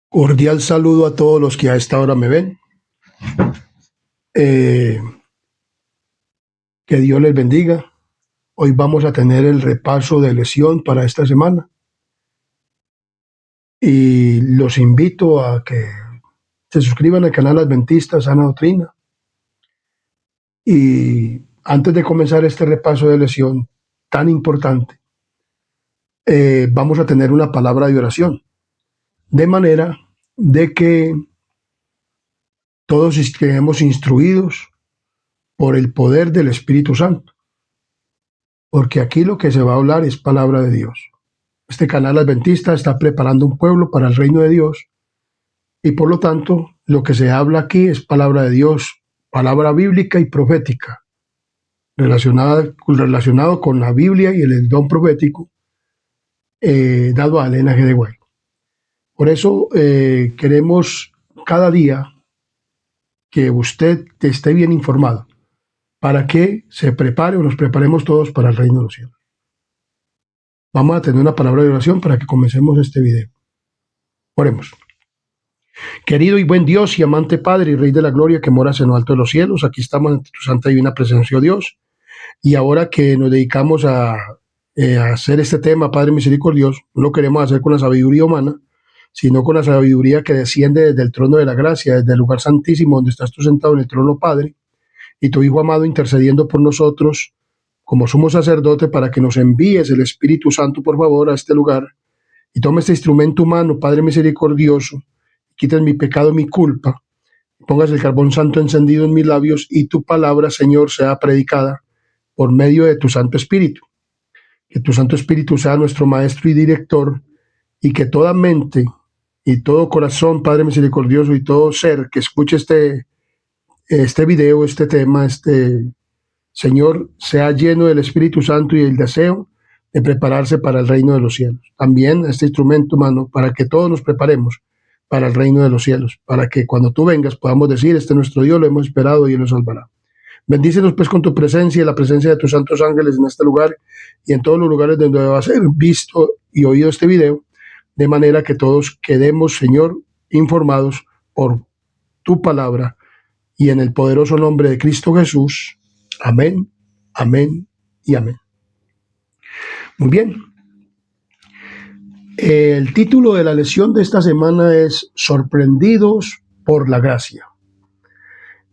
Cordial saludo a todos los que a esta hora me ven. Eh, que Dios les bendiga. Hoy vamos a tener el repaso de lesión para esta semana y los invito a que se suscriban al canal Adventista Sana Doctrina. Y antes de comenzar este repaso de lesión tan importante, vamos a tener una palabra de oración, de manera de que todos estemos instruidos por el poder del Espíritu Santo, porque aquí lo que se va a hablar es palabra de Dios. Este canal adventista está preparando un pueblo para el reino de Dios y por lo tanto lo que se habla aquí es palabra de Dios, palabra bíblica y profética, relacionado con la Biblia y el don profético dado a Elena G. de White. Por eso queremos cada día que usted esté bien informado para que se prepare o nos preparemos todos para el reino de los cielos. Vamos a tener una palabra de oración para que comencemos este video. Oremos. Querido y buen Dios y amante Padre y Rey de la Gloria que moras en lo alto de los cielos, aquí estamos ante tu santa y divina presencia, oh Dios, y ahora que nos dedicamos a hacer este tema, Padre misericordioso, no lo queremos hacer con la sabiduría humana, sino con la sabiduría que desciende desde el trono de la gracia, desde el lugar santísimo donde estás tú sentado en el trono, Padre, y tu Hijo amado intercediendo por nosotros como sumo sacerdote para que nos envíes el Espíritu Santo, por favor, a este lugar, y tome este instrumento humano, Padre misericordioso, quites mi pecado, mi culpa, pongas el carbón santo encendido en mis labios y tu palabra, Señor, sea predicada por medio de tu Santo Espíritu. Que tu Santo Espíritu sea nuestro maestro y director y que toda mente y todo corazón, Padre misericordioso, y todo ser que escuche este video, este tema, Señor, sea lleno del Espíritu Santo y el deseo de prepararse para el reino de los cielos. También este instrumento humano para que todos nos preparemos para el reino de los cielos, para que cuando tú vengas podamos decir, este es nuestro Dios, lo hemos esperado y Él nos salvará. Bendícenos pues con tu presencia y la presencia de tus santos ángeles en este lugar y en todos los lugares donde va a ser visto y oído este video, de manera que todos quedemos, Señor, informados por tu palabra y en el poderoso nombre de Cristo Jesús. Amén, amén y amén. Muy bien. El título de la lección de esta semana es Sorprendidos por la gracia.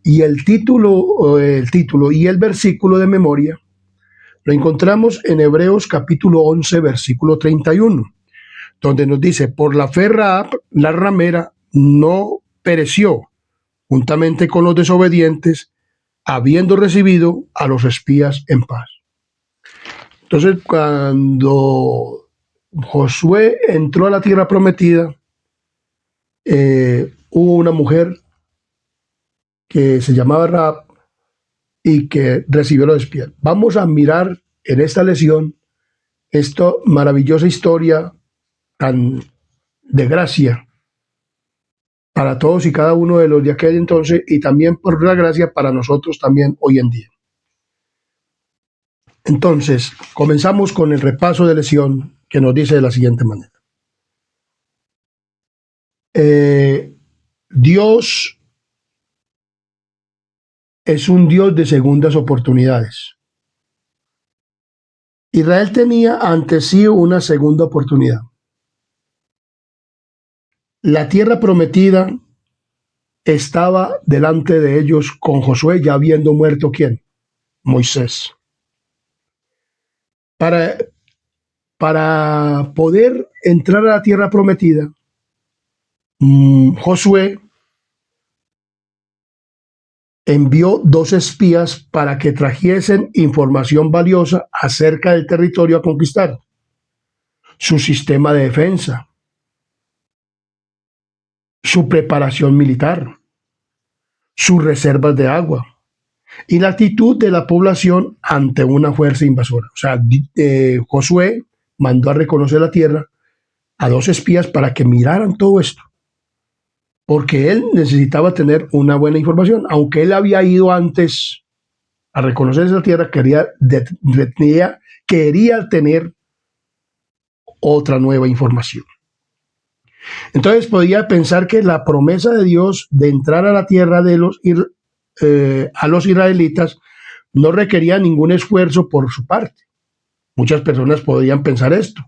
Y el título y el versículo de memoria lo encontramos en Hebreos capítulo 11, versículo 31, donde nos dice, por la fe Rahab, la ramera, no pereció juntamente con los desobedientes, habiendo recibido a los espías en paz. Entonces, cuando Josué entró a la tierra prometida, hubo una mujer que se llamaba Rahab y que recibió los espías. Vamos a mirar en esta lección esta maravillosa historia tan de gracia para todos y cada uno de los de aquel entonces y también por la gracia para nosotros también hoy en día. Entonces, comenzamos con el repaso de lección que nos dice de la siguiente manera. Dios es un Dios de segundas oportunidades. Israel tenía ante sí una segunda oportunidad. La tierra prometida estaba delante de ellos con Josué ya habiendo muerto ¿quién? Moisés. Para poder entrar a la tierra prometida, Josué envió 2 espías para que trajesen información valiosa acerca del territorio a conquistar, su sistema de defensa, su preparación militar, sus reservas de agua y la actitud de la población ante una fuerza invasora. O sea, Josué mandó a reconocer la tierra a 2 espías para que miraran todo esto, porque él necesitaba tener una buena información. Aunque él había ido antes a reconocer esa tierra, quería tener otra nueva información. Entonces podía pensar que la promesa de Dios de entrar a la tierra de a los israelitas no requería ningún esfuerzo por su parte. Muchas personas podrían pensar esto.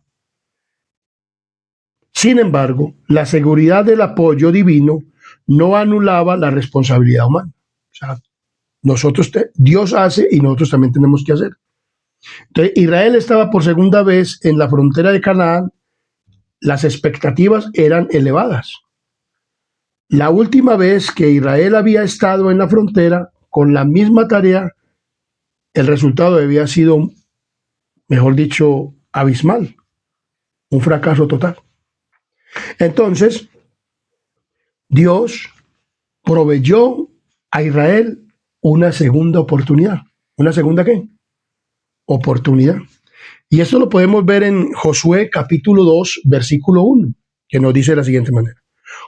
Sin embargo, la seguridad del apoyo divino no anulaba la responsabilidad humana. O sea, Dios hace y nosotros también tenemos que hacer. Entonces, Israel estaba por segunda vez en la frontera de Canaán. Las expectativas eran elevadas. La última vez que Israel había estado en la frontera con la misma tarea, el resultado había sido, mejor dicho, abismal, un fracaso total. Entonces, Dios proveyó a Israel una segunda oportunidad. ¿Una segunda qué? Oportunidad. Y esto lo podemos ver en Josué capítulo 2, versículo 1, que nos dice de la siguiente manera.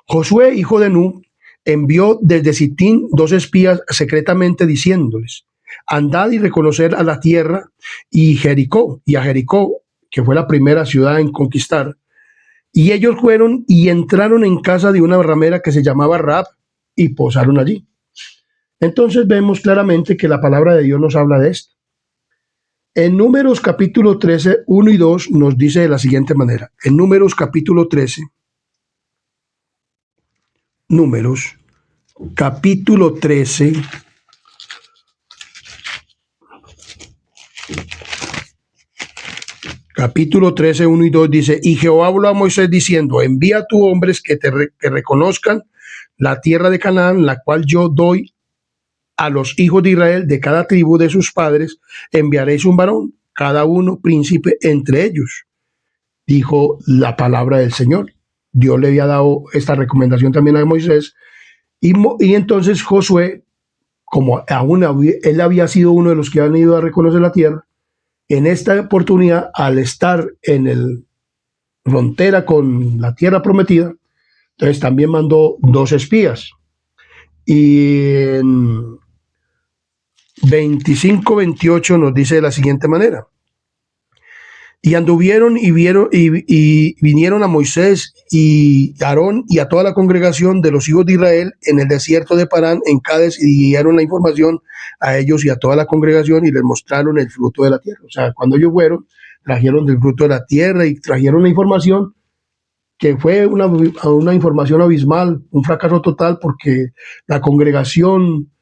Josué, hijo de Nun, envió desde Sitín 2 espías secretamente diciéndoles, andad y reconocer a la tierra y a Jericó, que fue la primera ciudad en conquistar. Y ellos fueron y entraron en casa de una ramera que se llamaba Rahab y posaron allí. Entonces vemos claramente que la palabra de Dios nos habla de esto. En Números capítulo 13, 1 y 2 nos dice de la siguiente manera. En Números capítulo 13, Números capítulo 13, capítulo 13, 1 y 2 dice, y Jehová habló a Moisés diciendo, envía a tus hombres que reconozcan la tierra de Canaán, la cual yo doy a los hijos de Israel de cada tribu de sus padres, enviaréis un varón, cada uno príncipe entre ellos. Dijo la palabra del Señor. Dios le había dado esta recomendación también a Moisés. Y entonces Josué, como aún él había sido uno de los que han ido a reconocer la tierra, en esta oportunidad, al estar en el frontera con la tierra prometida, entonces también mandó 2 espías. Y en 25-28 nos dice de la siguiente manera. Y anduvieron y vinieron a Moisés y a Aarón y a toda la congregación de los hijos de Israel en el desierto de Parán, en Cádiz, y dieron la información a ellos y a toda la congregación y les mostraron el fruto de la tierra. O sea, cuando ellos fueron, trajeron del fruto de la tierra y trajeron la información que fue una información abismal, un fracaso total, porque la congregación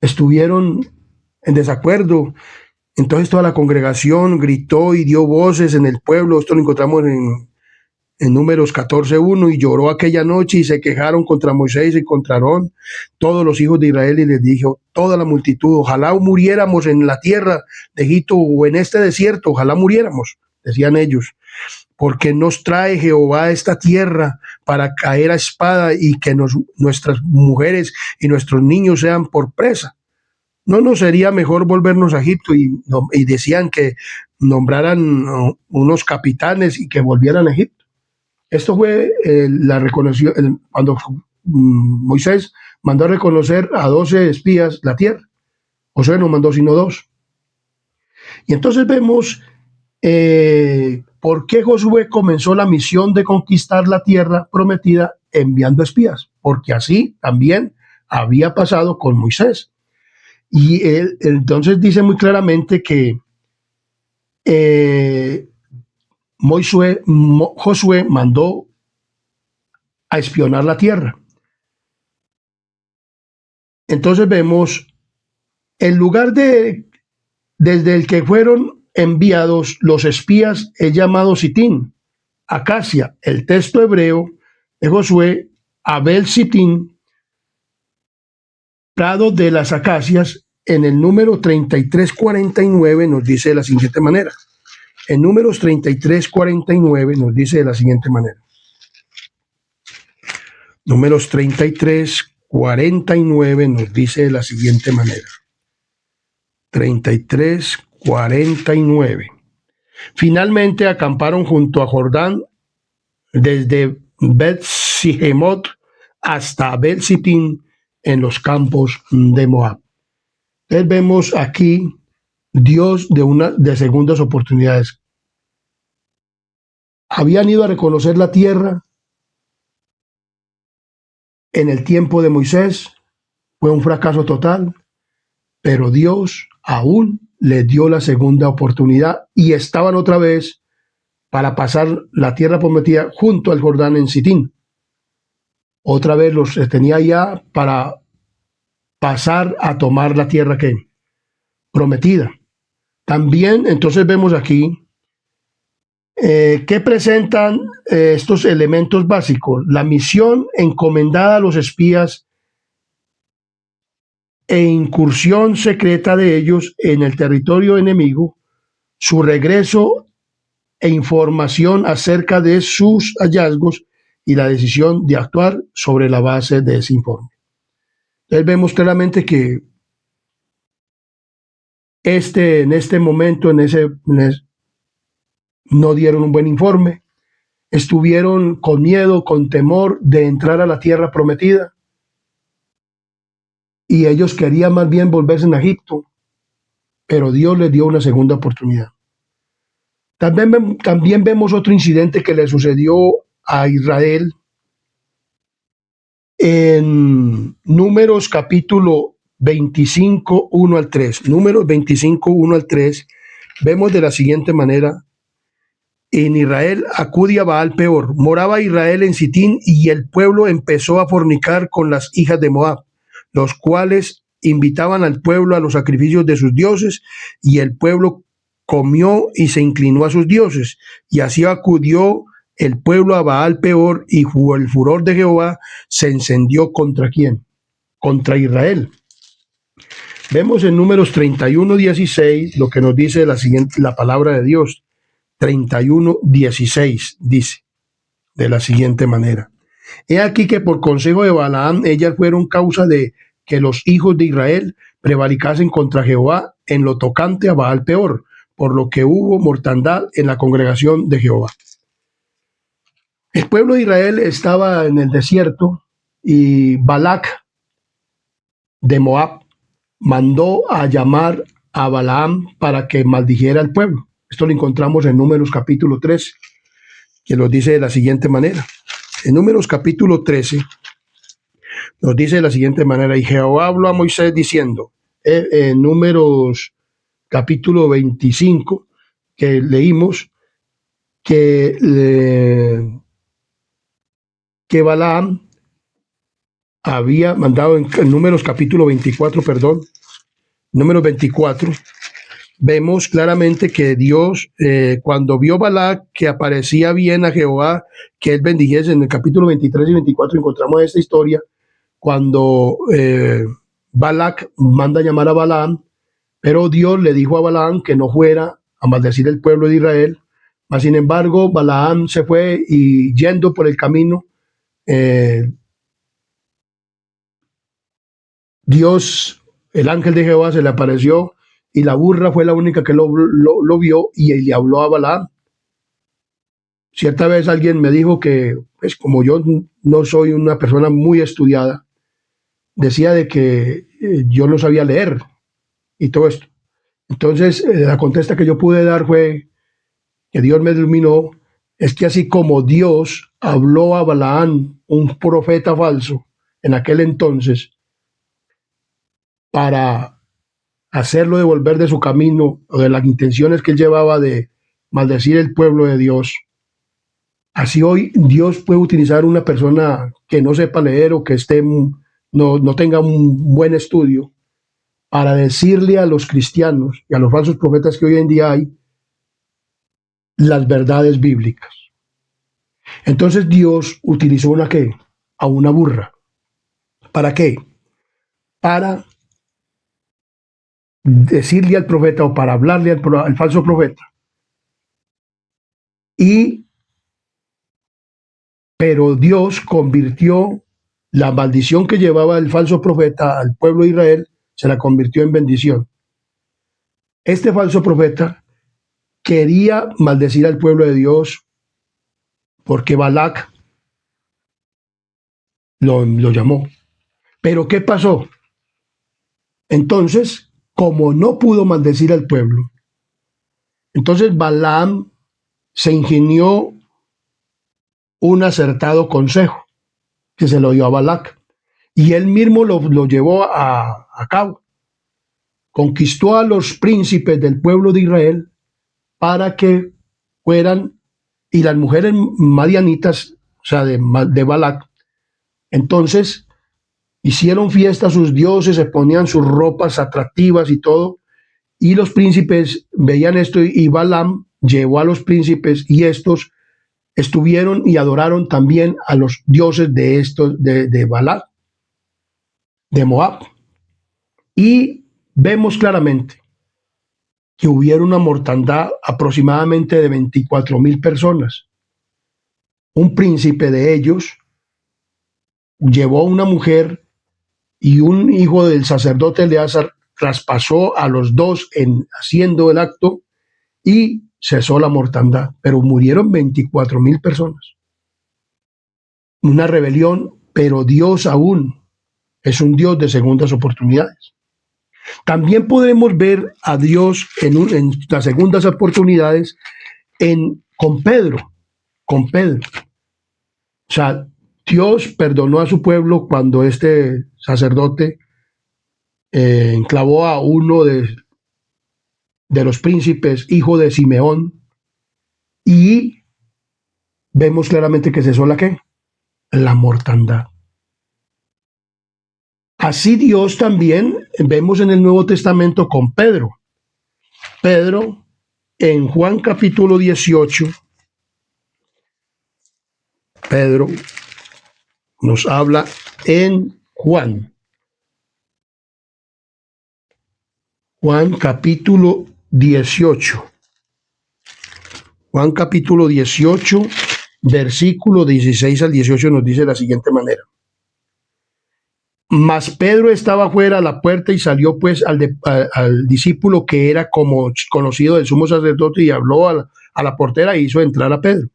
estuvieron en desacuerdo. Entonces toda la congregación gritó y dio voces en el pueblo. Esto lo encontramos en Números 14:1, y lloró aquella noche y se quejaron contra Moisés y contra Aarón, todos los hijos de Israel, y les dijo toda la multitud, ojalá muriéramos en la tierra de Egipto o en este desierto, ojalá muriéramos, decían ellos, porque nos trae Jehová a esta tierra para caer a espada y que nuestras mujeres y nuestros niños sean por presa. ¿No nos sería mejor volvernos a Egipto? Y decían que nombraran unos capitanes y que volvieran a Egipto. Esto fue la reconoció cuando Moisés mandó a reconocer a 12 espías la tierra. Josué no mandó sino 2. Y entonces vemos por qué Josué comenzó la misión de conquistar la tierra prometida enviando espías. Porque así también había pasado con Moisés. Y él entonces dice muy claramente que Josué mandó a espionar la tierra. Entonces vemos el lugar desde el que fueron enviados los espías es llamado Sitín, Acacia, el texto hebreo de Josué, Abel Sitín, Prado de las Acacias, en el número 3349 nos dice de la siguiente manera. En Números 33:49 nos dice de la siguiente manera. Números 33:49 nos dice de la siguiente manera. 33:49. Finalmente acamparon junto a Jordán desde Bet-Sihemot hasta Abel-Sitín en los campos de Moab. Entonces vemos aquí Dios de segundas oportunidades. habían ido a reconocer la tierra en el tiempo de Moisés, fue un fracaso total, pero Dios aún les dio la segunda oportunidad y estaban otra vez para pasar la tierra prometida junto al Jordán en Sitín. Otra vez los tenía ya para pasar a tomar la tierra que prometida. También entonces vemos aquí que presentan estos elementos básicos: la misión encomendada a los espías e incursión secreta de ellos en el territorio enemigo, su regreso e información acerca de sus hallazgos y la decisión de actuar sobre la base de ese informe. Entonces vemos claramente que en este momento, no dieron un buen informe, estuvieron con miedo, con temor de entrar a la tierra prometida, y ellos querían más bien volverse a Egipto, pero Dios les dio una segunda oportunidad. También vemos otro incidente que le sucedió a Israel en Números capítulo 25, 1 al 3. Números 25, 1 al 3, vemos de la siguiente manera: en Israel acudía Baal peor. Moraba Israel en Sitín y el pueblo empezó a fornicar con las hijas de Moab, los cuales invitaban al pueblo a los sacrificios de sus dioses, y el pueblo comió y se inclinó a sus dioses. Y así acudió el pueblo a Baal peor, y el furor de Jehová se encendió ¿contra quién? Contra Israel. Vemos en Números 31:16 lo que nos dice la palabra de Dios. 31:16 dice de la siguiente manera: he aquí que por consejo de Balaam ellas fueron causa de que los hijos de Israel prevaricasen contra Jehová en lo tocante a Baal peor, por lo que hubo mortandad en la congregación de Jehová. El pueblo de Israel estaba en el desierto y Balac de Moab mandó a llamar a Balaam para que maldijera al pueblo. Esto lo encontramos en Números capítulo 13, que nos dice de la siguiente manera. En Números capítulo 13 nos dice de la siguiente manera: y Jehová habló a Moisés diciendo, en Números capítulo 25, que leímos, que Balaam había mandado en Números capítulo 24, perdón, Números 24, vemos claramente que Dios, cuando vio Balac que aparecía bien a Jehová, que él bendijese. En el capítulo 23 y 24 encontramos esta historia, cuando Balac manda a llamar a Balaam, pero Dios le dijo a Balaam que no fuera a maldecir el pueblo de Israel. Mas, sin embargo, Balaam se fue, y yendo por el camino, Dios, el ángel de Jehová, se le apareció, y la burra fue la única que lo vio, y le habló a Balaam. Cierta vez alguien me dijo que, pues, como yo no soy una persona muy estudiada, decía de que yo no sabía leer y todo esto. Entonces, la contesta que yo pude dar fue que Dios me iluminó: es que así como Dios habló a Balaam, un profeta falso, en aquel entonces, para hacerlo devolver de su camino o de las intenciones que él llevaba de maldecir el pueblo de Dios, así hoy Dios puede utilizar una persona que no sepa leer o que no tenga un buen estudio, para decirle a los cristianos y a los falsos profetas que hoy en día hay las verdades bíblicas. Entonces Dios utilizó a una burra. ¿Para qué? Para decirle al profeta, o para hablarle al falso profeta. Pero Dios convirtió la maldición que llevaba el falso profeta al pueblo de Israel, se la convirtió en bendición. Este falso profeta quería maldecir al pueblo de Dios porque Balac lo llamó. Pero ¿qué pasó? Entonces, como no pudo maldecir al pueblo, entonces Balaam se ingenió un acertado consejo que se lo dio a Balac. Y él mismo lo llevó a cabo. Conquistó a los príncipes del pueblo de Israel para que fueran, y las mujeres madianitas, o sea, de Balac, entonces hicieron fiesta a sus dioses, se ponían sus ropas atractivas y todo, y los príncipes veían esto, y Balaam llevó a los príncipes, y estos estuvieron y adoraron también a los dioses de estos, de Balac, de Moab. Y vemos claramente que hubiera una mortandad aproximadamente de 24,000 personas. Un príncipe de ellos llevó a una mujer, y un hijo del sacerdote Eleazar traspasó a los dos haciendo el acto, y cesó la mortandad, pero murieron 24,000 personas. Una rebelión, pero Dios aún es un Dios de segundas oportunidades. También podemos ver a Dios en las segundas oportunidades con Pedro. O sea, Dios perdonó a su pueblo cuando este sacerdote enclavó a uno de los príncipes, hijo de Simeón, y vemos claramente que cesó la mortandad. Así Dios también vemos en el Nuevo Testamento con Pedro. Pedro, en Juan capítulo 18, Pedro nos habla en Juan capítulo 18. Juan capítulo 18, versículo 16 al 18 nos dice de la siguiente manera. Mas Pedro estaba fuera a la puerta, y salió pues al discípulo que era como conocido del sumo sacerdote, y habló a la portera e hizo entrar a Pedro.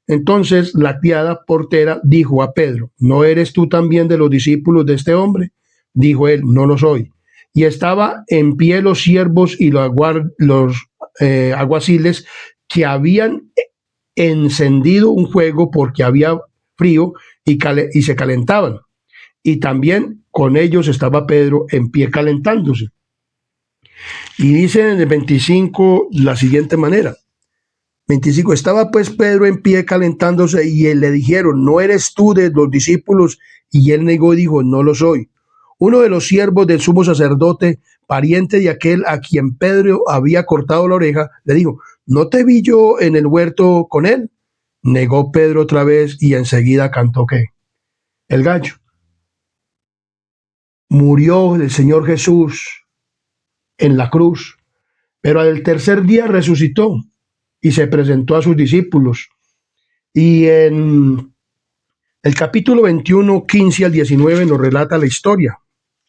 Entonces la criada portera dijo a Pedro: ¿no eres tú también de los discípulos de este hombre? Dijo él: no lo soy. Y estaba en pie los siervos y los alguaciles, que habían encendido un fuego porque había frío, y se calentaban. Y también con ellos estaba Pedro en pie calentándose. Y dice en el 25 la siguiente manera. 25, estaba pues Pedro en pie calentándose, y le dijeron: ¿no eres tú de los discípulos? Y él negó y dijo: no lo soy. Uno de los siervos del sumo sacerdote, pariente de aquel a quien Pedro había cortado la oreja, le dijo: ¿no te vi yo en el huerto con él? Negó Pedro otra vez, y enseguida cantó el gallo. Murió el Señor Jesús en la cruz, pero al tercer día resucitó y se presentó a sus discípulos. Y en el capítulo 21, 15 al 19 nos relata la historia.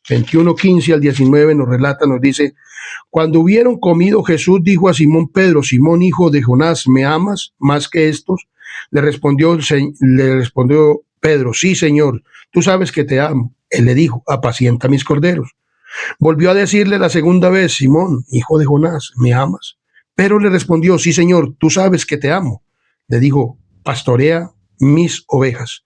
21, 15 al 19 nos dice: cuando hubieron comido, Jesús dijo a Simón Pedro: Simón, hijo de Jonás, ¿me amas más que estos? Le respondió Pedro: sí, Señor, tú sabes que te amo. Él le dijo: apacienta mis corderos. Volvió a decirle la segunda vez: Simón, hijo de Jonás, ¿me amas? Pero le respondió: sí, Señor, tú sabes que te amo. Le dijo: pastorea mis ovejas.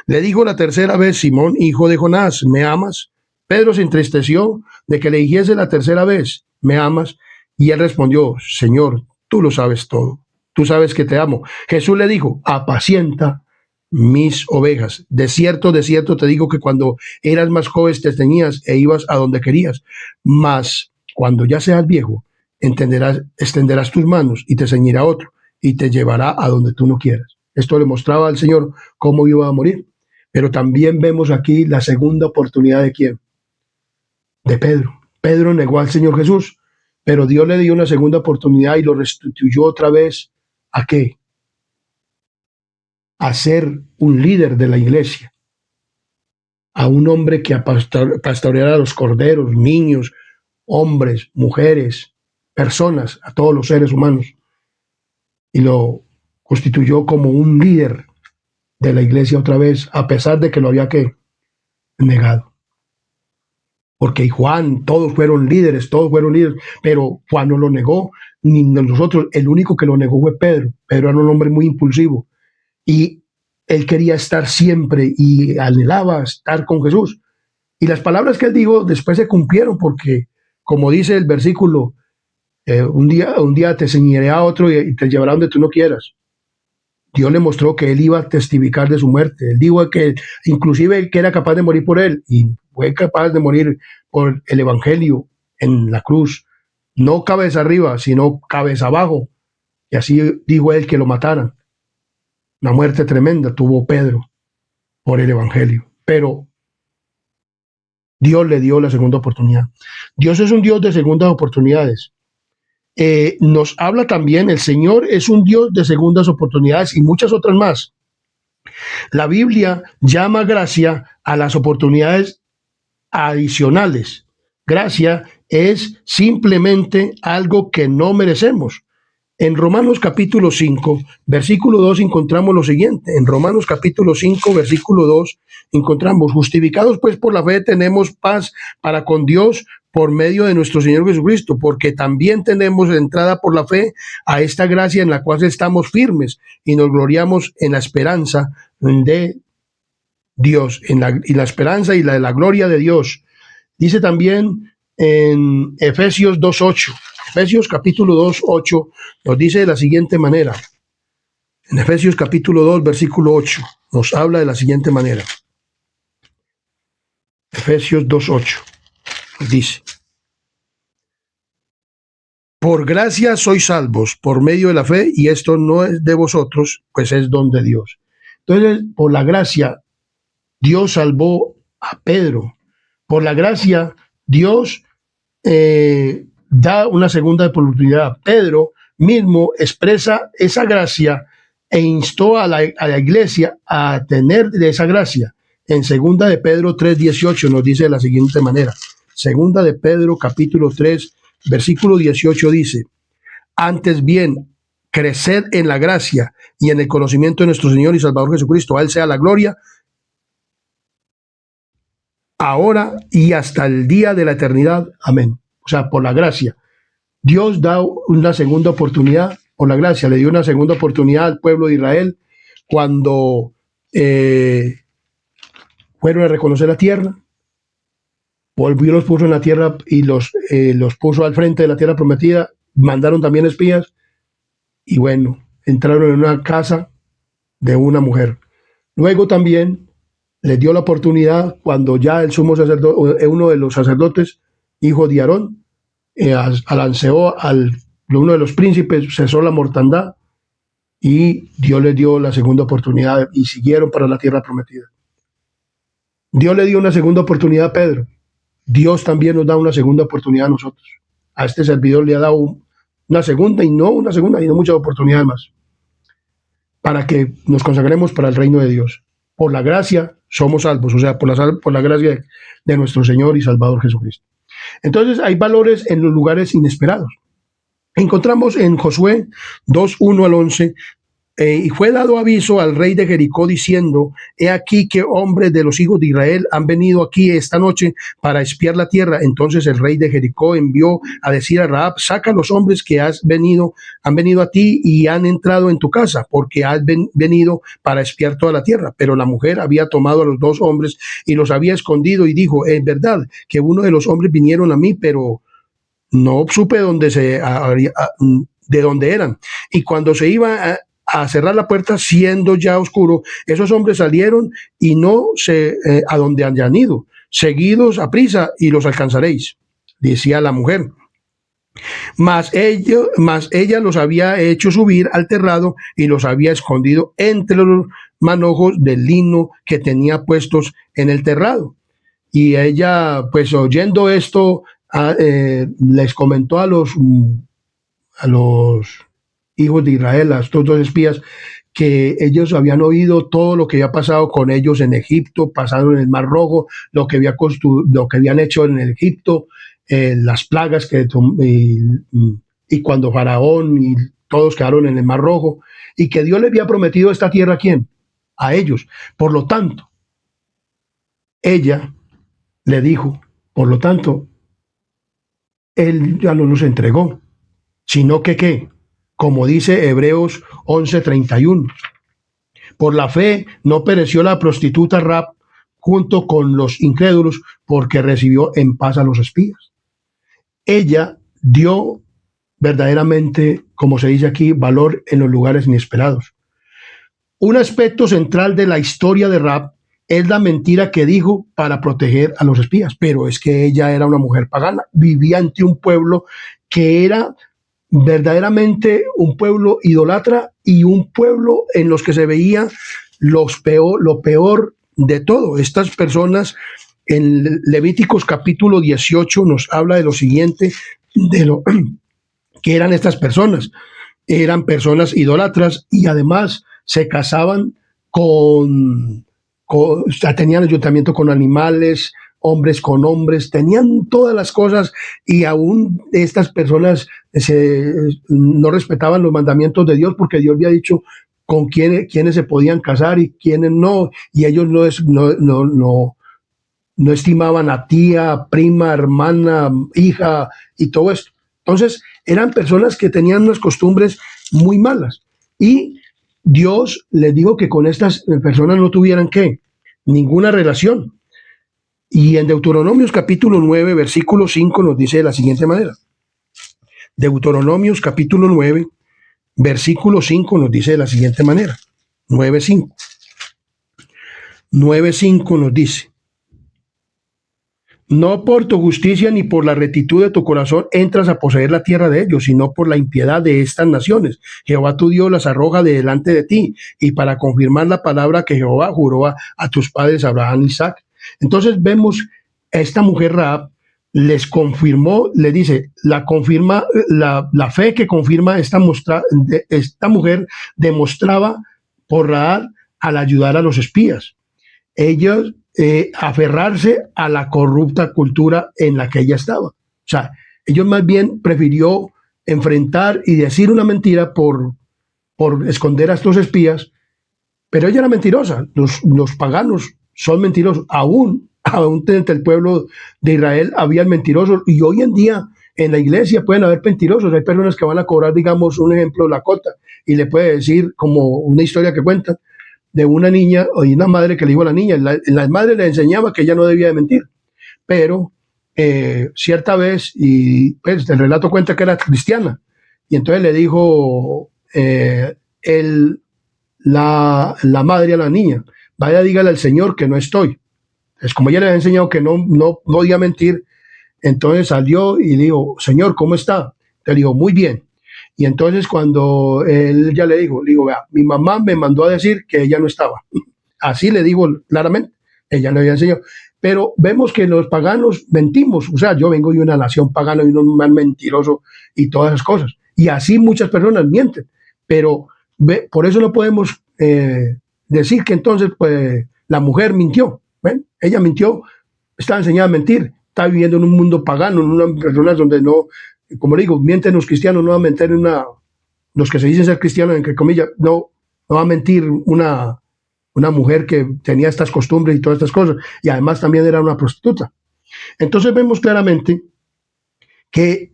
Le dijo la tercera vez: Simón, hijo de Jonás, ¿me amas? Pedro se entristeció de que le dijese la tercera vez: ¿me amas? Y él respondió: Señor, tú lo sabes todo. Tú sabes que te amo. Jesús le dijo: apacienta mis ovejas. De cierto te digo que cuando eras más joven te tenías e ibas a donde querías. Mas cuando ya seas viejo, extenderás tus manos, y te ceñirá otro, y te llevará a donde tú no quieras. Esto le mostraba al Señor cómo iba a morir. Pero también vemos aquí la segunda oportunidad de ¿quién? De Pedro. Pedro negó al Señor Jesús, pero Dios le dio una segunda oportunidad y lo restituyó otra vez. ¿A qué? A ser un líder de la iglesia, a un hombre que pastoreara a los corderos, niños, hombres, mujeres, personas, a todos los seres humanos, y lo constituyó como un líder de la iglesia otra vez, a pesar de que lo había negado. Porque Juan, todos fueron líderes, pero Juan no lo negó, ni nosotros. El único que lo negó fue Pedro. Pedro era un hombre muy impulsivo, y él quería estar siempre y anhelaba estar con Jesús. Y las palabras que él dijo después se cumplieron porque, como dice el versículo, un día te ceñiré a otro y te llevará donde tú no quieras. Dios le mostró que él iba a testificar de su muerte. Él dijo que inclusive que era capaz de morir por él y fue capaz de morir por el evangelio en la cruz. No cabeza arriba, sino cabeza abajo. Y así dijo él que lo mataran. Una muerte tremenda tuvo Pedro por el evangelio. Pero Dios le dio la segunda oportunidad. Dios es un Dios de segundas oportunidades. Nos habla también, el Señor es un Dios de segundas oportunidades y muchas otras más. La Biblia llama gracia a las oportunidades adicionales. Gracia es simplemente algo que no merecemos. En Romanos capítulo 5, versículo 2 encontramos lo siguiente. En Romanos capítulo 5, versículo 2 encontramos, justificados pues por la fe tenemos paz para con Dios por medio de nuestro Señor Jesucristo, porque también tenemos entrada por la fe a esta gracia en la cual estamos firmes y nos gloriamos en la esperanza de Dios, y la esperanza y la gloria de Dios. Dice también en Efesios 2:8, Efesios capítulo 2:8 nos dice de la siguiente manera. En Efesios capítulo 2, versículo 8, nos habla de la siguiente manera. Efesios 2:8 nos dice: por gracia sois salvos por medio de la fe, y esto no es de vosotros, pues es don de Dios. Entonces, por la gracia, Dios salvó a Pedro. Por la gracia, Dios da una segunda oportunidad. Pedro mismo expresa esa gracia e instó a la iglesia a tener de esa gracia. En segunda de Pedro 3:18 nos dice de la siguiente manera. Segunda de Pedro capítulo 3, versículo 18 dice: antes bien, creced en la gracia y en el conocimiento de nuestro Señor y Salvador Jesucristo. A Él sea la gloria ahora y hasta el día de la eternidad. Amén. O sea, por la gracia. Dios da una segunda oportunidad, por la gracia, le dio una segunda oportunidad al pueblo de Israel cuando fueron a reconocer la tierra. Volvió, los puso en la tierra y los puso al frente de la tierra prometida. Mandaron también espías y bueno, entraron en una casa de una mujer. Luego también les dio la oportunidad cuando ya el sumo sacerdote, uno de los sacerdotes, hijo de Aarón, alanceó al uno de los príncipes, cesó la mortandad y Dios les dio la segunda oportunidad y siguieron para la tierra prometida. Dios le dio una segunda oportunidad a Pedro. Dios también nos da una segunda oportunidad a nosotros. A este servidor le ha dado una segunda, sino muchas oportunidades más, para que nos consagremos para el reino de Dios. Por la gracia somos salvos, o sea, por la gracia de nuestro Señor y Salvador Jesucristo. Entonces hay valores en los lugares inesperados. Encontramos en Josué 2:1 al 11, y fue dado aviso al rey de Jericó diciendo: he aquí que hombres de los hijos de Israel han venido aquí esta noche para espiar la tierra. Entonces el rey de Jericó envió a decir a Rahab: saca a los hombres que han venido a ti y han entrado en tu casa, porque has venido para espiar toda la tierra. Pero la mujer había tomado a los dos hombres y los había escondido y dijo: es verdad que uno de los hombres vinieron a mí, pero no supe de dónde eran. Y cuando se iba a cerrar la puerta, siendo ya oscuro, esos hombres salieron y no sé a dónde hayan ido. Seguidos a prisa y los alcanzaréis, decía la mujer. Mas ella los había hecho subir al terrado y los había escondido entre los manojos de lino que tenía puestos en el terrado. Y ella, pues oyendo esto, les comentó a los hijos de Israel, a estos dos espías, que ellos habían oído todo lo que había pasado con ellos en Egipto, pasaron en el Mar Rojo, lo que habían hecho en Egipto, las plagas y cuando Faraón y todos quedaron en el Mar Rojo, y que Dios les había prometido esta tierra. ¿A quién? A ellos. Por lo tanto, ella le dijo, por lo tanto, Él ya no nos entregó, sino que, ¿qué? Como dice Hebreos 11:31, Por la fe no pereció la prostituta Rahab junto con los incrédulos, porque recibió en paz a los espías. Ella dio verdaderamente, como se dice aquí, valor en los lugares inesperados. Un aspecto central de la historia de Rahab es la mentira que dijo para proteger a los espías, pero es que ella era una mujer pagana, vivía entre un pueblo que era verdaderamente un pueblo idólatra y un pueblo en los que se veía lo peor de todo. Estas personas en Levíticos capítulo 18 nos habla de lo siguiente, de lo que eran estas personas. Eran personas idólatras y además se casaban o sea, tenían ayuntamiento con animales, hombres con hombres, tenían todas las cosas y aún estas personas no respetaban los mandamientos de Dios porque Dios había dicho con quiénes se podían casar y quiénes no, y ellos no estimaban a tía, prima, hermana, hija y todo esto. Entonces, eran personas que tenían unas costumbres muy malas. Y Dios les dijo que con estas personas no tuvieran ¿qué? Ninguna relación. Y en Deuteronomios capítulo 9, versículo 5 nos dice de la siguiente manera. Deuteronomios capítulo 9, versículo 5 nos dice de la siguiente manera. 9:5. 9:5 nos dice: no por tu justicia ni por la rectitud de tu corazón entras a poseer la tierra de ellos, sino por la impiedad de estas naciones. Jehová tu Dios las arroja de delante de ti, y para confirmar la palabra que Jehová juró a tus padres Abraham y Isaac. Entonces vemos a esta mujer Rahab, les confirmó, le dice, la fe que confirma esta mujer demostraba por Rahab al ayudar a los espías. Ellos aferrarse a la corrupta cultura en la que ella estaba. O sea, ellos más bien prefirió enfrentar y decir una mentira por esconder a estos espías, pero ella era mentirosa. Los paganos son mentirosos. Aún entre el pueblo de Israel habían mentirosos, y hoy en día en la iglesia pueden haber mentirosos. Hay personas que van a cobrar, digamos, un ejemplo, la cota, y le puede decir como una historia que cuentan de una niña o una madre que le dijo a la niña, la madre le enseñaba que ella no debía de mentir, pero cierta vez, y pues el relato cuenta que era cristiana, y entonces le dijo la madre a la niña, vaya, dígale al Señor que no estoy. Es como ella le había enseñado que no podía mentir, entonces salió y le dijo, Señor, ¿cómo está? Le dijo, muy bien. Y entonces cuando él ya le dijo, vea, mi mamá me mandó a decir que ella no estaba. Así le digo claramente, ella le había enseñado. Pero vemos que los paganos mentimos. O sea, yo vengo de una nación pagana y un man mentiroso y todas esas cosas. Y así muchas personas mienten. Pero por eso no podemos decir que entonces pues, la mujer mintió. ¿Ven? Ella mintió, estaba enseñada a mentir. Está viviendo en un mundo pagano, en unas personas donde no, como le digo, mienten los cristianos, no va a mentir los que se dicen ser cristianos, entre comillas, no va a mentir una mujer que tenía estas costumbres y todas estas cosas, y además también era una prostituta. Entonces vemos claramente que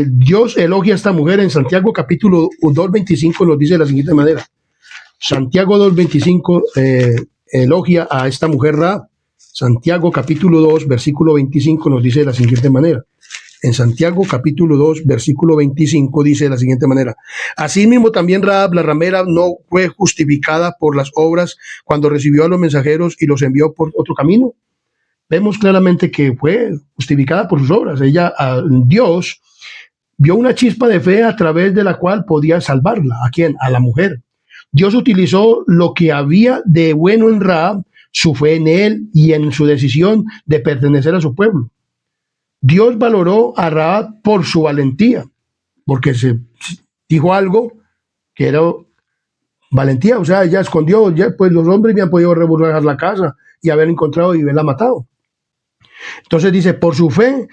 Dios elogia a esta mujer en Santiago capítulo 2:25, nos dice de la siguiente manera. Santiago 2:25 elogia a esta mujer Rahab. Santiago capítulo 2, versículo 25 nos dice de la siguiente manera. En Santiago capítulo 2, versículo 25 dice de la siguiente manera. Asimismo también Rahab la ramera no fue justificada por las obras cuando recibió a los mensajeros y los envió por otro camino. Vemos claramente que fue justificada por sus obras. Dios vio una chispa de fe a través de la cual podía salvarla. ¿A quién? A la mujer. Dios utilizó lo que había de bueno en Rahab, su fe en él y en su decisión de pertenecer a su pueblo. Dios valoró a Rahab por su valentía, porque se dijo algo que era valentía, o sea, ella escondió, pues los hombres habían podido reburlar la casa y haber encontrado y haberla matado. Entonces dice, por su fe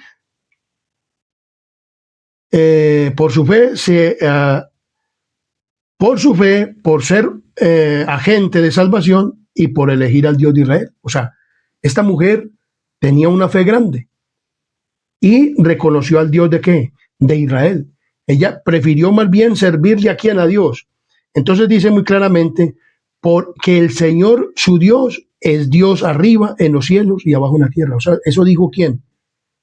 por ser agente de salvación y por elegir al Dios de Israel. O sea, esta mujer tenía una fe grande y reconoció al Dios de qué? De Israel. Ella prefirió más bien servirle a quién, a Dios, Entonces dice muy claramente, porque el Señor, su Dios, es Dios arriba en los cielos y abajo en la tierra. O sea, eso dijo ¿quién?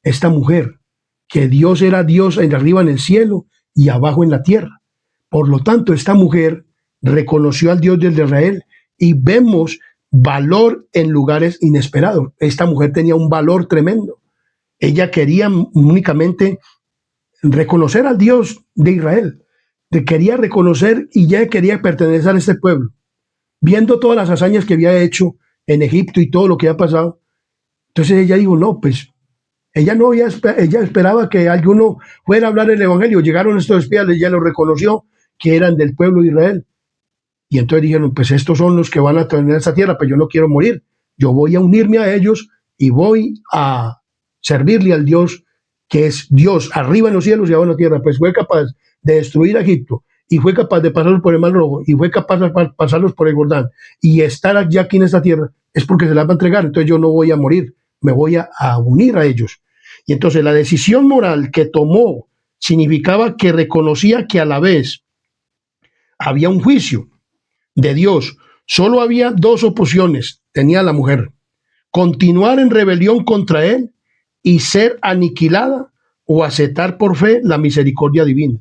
Esta mujer, que Dios era Dios arriba en el cielo y abajo en la tierra. Por lo tanto, esta mujer reconoció al Dios de Israel y vemos valor en lugares inesperados. Esta mujer tenía un valor tremendo. Ella quería únicamente reconocer al Dios de Israel. Quería reconocer y ya quería pertenecer a este pueblo. Viendo todas las hazañas que había hecho en Egipto y todo lo que había pasado, entonces ella dijo, no, pues ella no había, ella esperaba que alguno fuera a hablar el evangelio. Llegaron estos espías, ella lo reconoció que eran del pueblo de Israel. Y entonces dijeron, pues estos son los que van a tener esa tierra, pues yo no quiero morir. Yo voy a unirme a ellos y voy a servirle al Dios que es Dios arriba en los cielos y abajo en la tierra. Pues fue capaz de destruir a Egipto y fue capaz de pasarlos por el Mar Rojo y fue capaz de pasarlos por el Jordán y estar aquí en esta tierra, es porque se las va a entregar. Entonces yo no voy a morir, me voy a unir a ellos. Y entonces la decisión moral que tomó significaba que reconocía que a la vez había un juicio de Dios. Solo había dos opciones, tenía la mujer: continuar en rebelión contra él y ser aniquilada, o aceptar por fe la misericordia divina.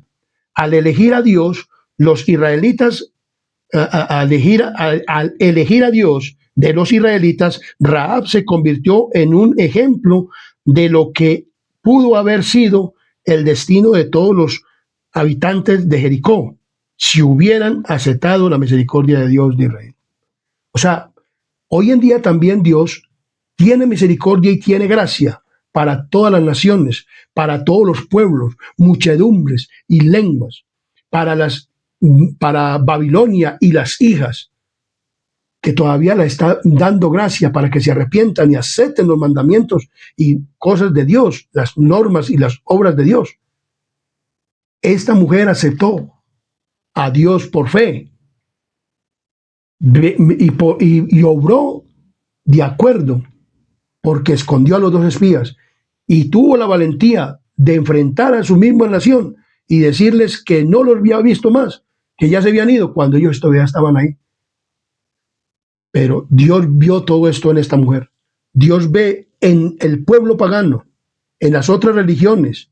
Al elegir a Dios, los israelitas, al elegir a Dios de los israelitas, Rahab se convirtió en un ejemplo de lo que pudo haber sido el destino de todos los habitantes de Jericó si hubieran aceptado la misericordia de Dios de Israel. O sea, hoy en día también Dios tiene misericordia y tiene gracia para todas las naciones, para todos los pueblos, muchedumbres y lenguas, para Babilonia y las hijas, que todavía la está dando gracia para que se arrepientan y acepten los mandamientos y cosas de Dios, las normas y las obras de Dios. Esta mujer aceptó a Dios por fe y obró de acuerdo, porque escondió a los dos espías y tuvo la valentía de enfrentar a su misma nación y decirles que no los había visto más, que ya se habían ido cuando ellos todavía estaban ahí. Pero Dios vio todo esto en esta mujer. Dios ve en el pueblo pagano, en las otras religiones,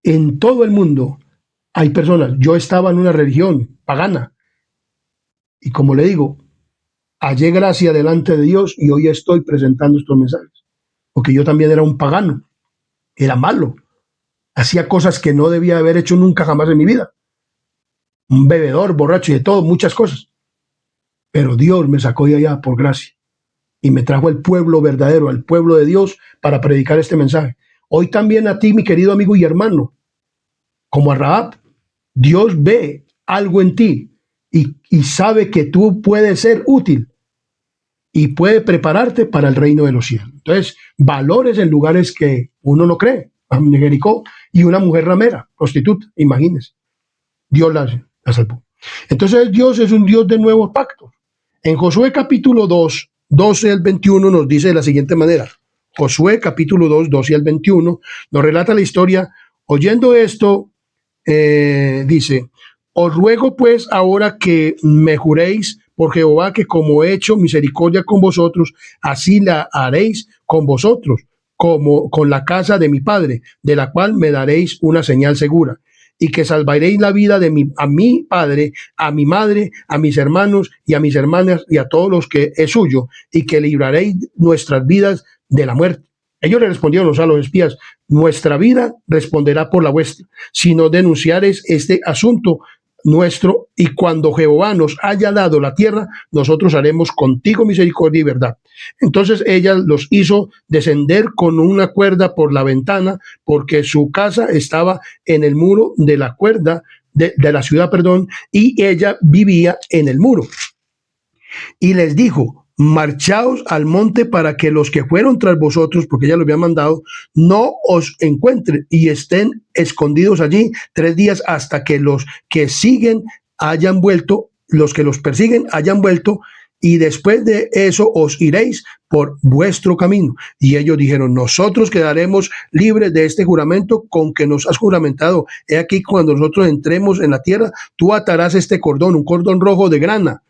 en todo el mundo. Hay personas, yo estaba en una religión pagana y como le digo, hallé gracia delante de Dios y hoy estoy presentando estos mensajes. Porque yo también era un pagano, era malo, hacía cosas que no debía haber hecho nunca jamás en mi vida. Un bebedor, borracho y de todo, muchas cosas. Pero Dios me sacó de allá por gracia y me trajo al pueblo verdadero, al pueblo de Dios, para predicar este mensaje. Hoy también a ti, mi querido amigo y hermano, como a Rahab, Dios ve algo en ti y sabe que tú puedes ser útil y puede prepararte para el reino de los cielos. Entonces, valores en lugares que uno no cree. Jericó y una mujer ramera, prostituta, imagínense. Dios la salvó. Entonces, Dios es un Dios de nuevos pactos. En Josué capítulo 2, 12 al 21 nos dice de la siguiente manera. Josué capítulo 2, 12 al 21 nos relata la historia. Oyendo esto, dice: os ruego pues ahora que me juréis por Jehová que como he hecho misericordia con vosotros, así la haréis con vosotros, como con la casa de mi padre, de la cual me daréis una señal segura, y que salvaréis la vida de a mi padre, a mi madre, a mis hermanos y a mis hermanas y a todos los que es suyo, y que libraréis nuestras vidas de la muerte. Ellos le respondieron a los espías: nuestra vida responderá por la vuestra, si no denunciareis este asunto nuestro, y cuando Jehová nos haya dado la tierra, nosotros haremos contigo misericordia y verdad. Entonces ella los hizo descender con una cuerda por la ventana, porque su casa estaba en el muro de la cuerda de la ciudad, y ella vivía en el muro. Y les dijo: marchaos al monte para que los que fueron tras vosotros, porque ella los había mandado, no os encuentren y estén escondidos allí 3 días hasta que los que siguen hayan vuelto, los que los persiguen hayan vuelto, y después de eso os iréis por vuestro camino. Y ellos dijeron, nosotros quedaremos libres de este juramento con que nos has juramentado. He aquí, cuando nosotros entremos en la tierra, tú atarás este cordón, un cordón rojo de grana,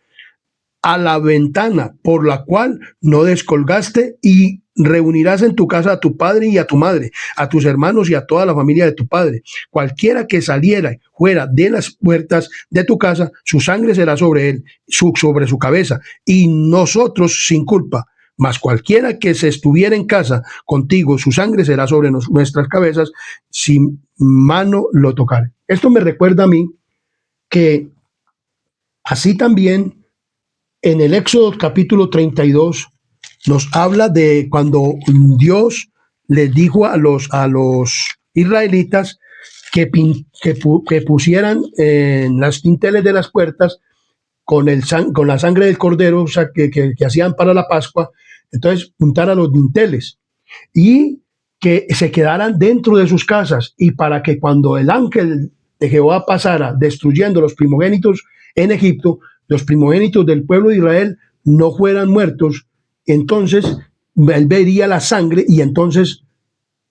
a la ventana por la cual no descolgaste, y reunirás en tu casa a tu padre y a tu madre, a tus hermanos y a toda la familia de tu padre. Cualquiera que saliera fuera de las puertas de tu casa, su sangre será sobre él, sobre su cabeza, y nosotros sin culpa. Mas cualquiera que se estuviera en casa contigo, su sangre será sobre nuestras cabezas, sin mano lo tocare. Esto me recuerda a mí que así también en el Éxodo capítulo 32 nos habla de cuando Dios les dijo a los israelitas que pusieran en las dinteles de las puertas con la sangre del cordero, o sea, que hacían para la Pascua. Entonces, juntar a los dinteles y que se quedaran dentro de sus casas, y para que cuando el ángel de Jehová pasara destruyendo los primogénitos en Egipto, los primogénitos del pueblo de Israel no fueran muertos. Entonces él vería la sangre y entonces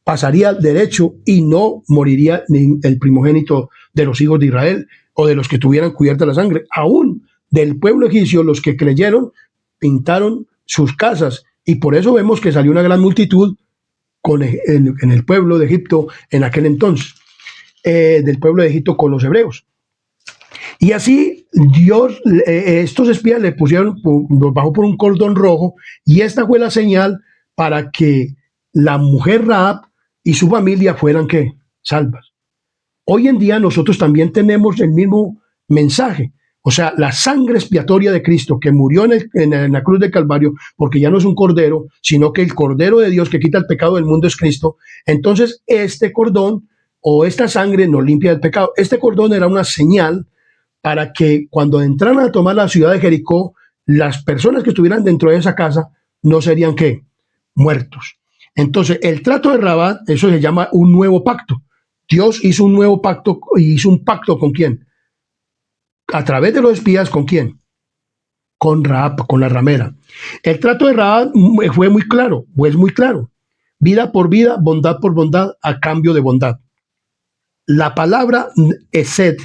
pasaría derecho y no moriría ni el primogénito de los hijos de Israel o de los que tuvieran cubierta la sangre. Aún del pueblo egipcio, los que creyeron pintaron sus casas, y por eso vemos que salió una gran multitud en el pueblo de Egipto en aquel entonces, del pueblo de Egipto con los hebreos. Y así Dios, estos espías le pusieron, los bajó por un cordón rojo, y esta fue la señal para que la mujer Rahab y su familia fueran ¿qué? Salvas. Hoy en día nosotros también tenemos el mismo mensaje. O sea, la sangre expiatoria de Cristo que murió en la cruz de Calvario, porque ya no es un cordero, sino que el Cordero de Dios que quita el pecado del mundo es Cristo. Entonces este cordón o esta sangre nos limpia del pecado. Este cordón era una señal para que cuando entraran a tomar la ciudad de Jericó, las personas que estuvieran dentro de esa casa no serían ¿qué? Muertos. Entonces, el trato de Rabat, eso se llama un nuevo pacto. Dios hizo un nuevo pacto, y hizo un pacto ¿con quién? A través de los espías, ¿con quién? Con Rahab, con la ramera. El trato de Rahab fue muy claro, pues muy claro. Vida por vida, bondad por bondad, a cambio de bondad. La palabra esed,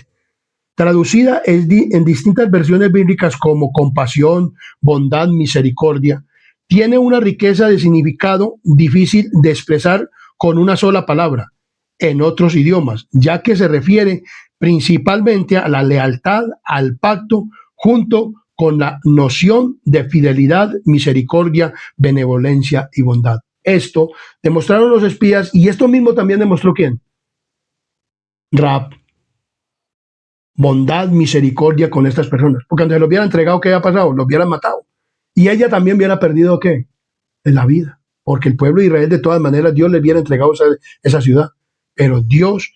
traducida en distintas versiones bíblicas como compasión, bondad, misericordia, tiene una riqueza de significado difícil de expresar con una sola palabra en otros idiomas, ya que se refiere principalmente a la lealtad, al pacto, junto con la noción de fidelidad, misericordia, benevolencia y bondad. Esto demostraron los espías, y esto mismo también demostró ¿quién? Rahab. Bondad, misericordia con estas personas, porque antes los hubiera entregado, ¿qué había pasado? Los hubieran matado, y ella también hubiera perdido ¿qué? En la vida, porque el pueblo de Israel de todas maneras Dios le hubiera entregado esa ciudad, pero Dios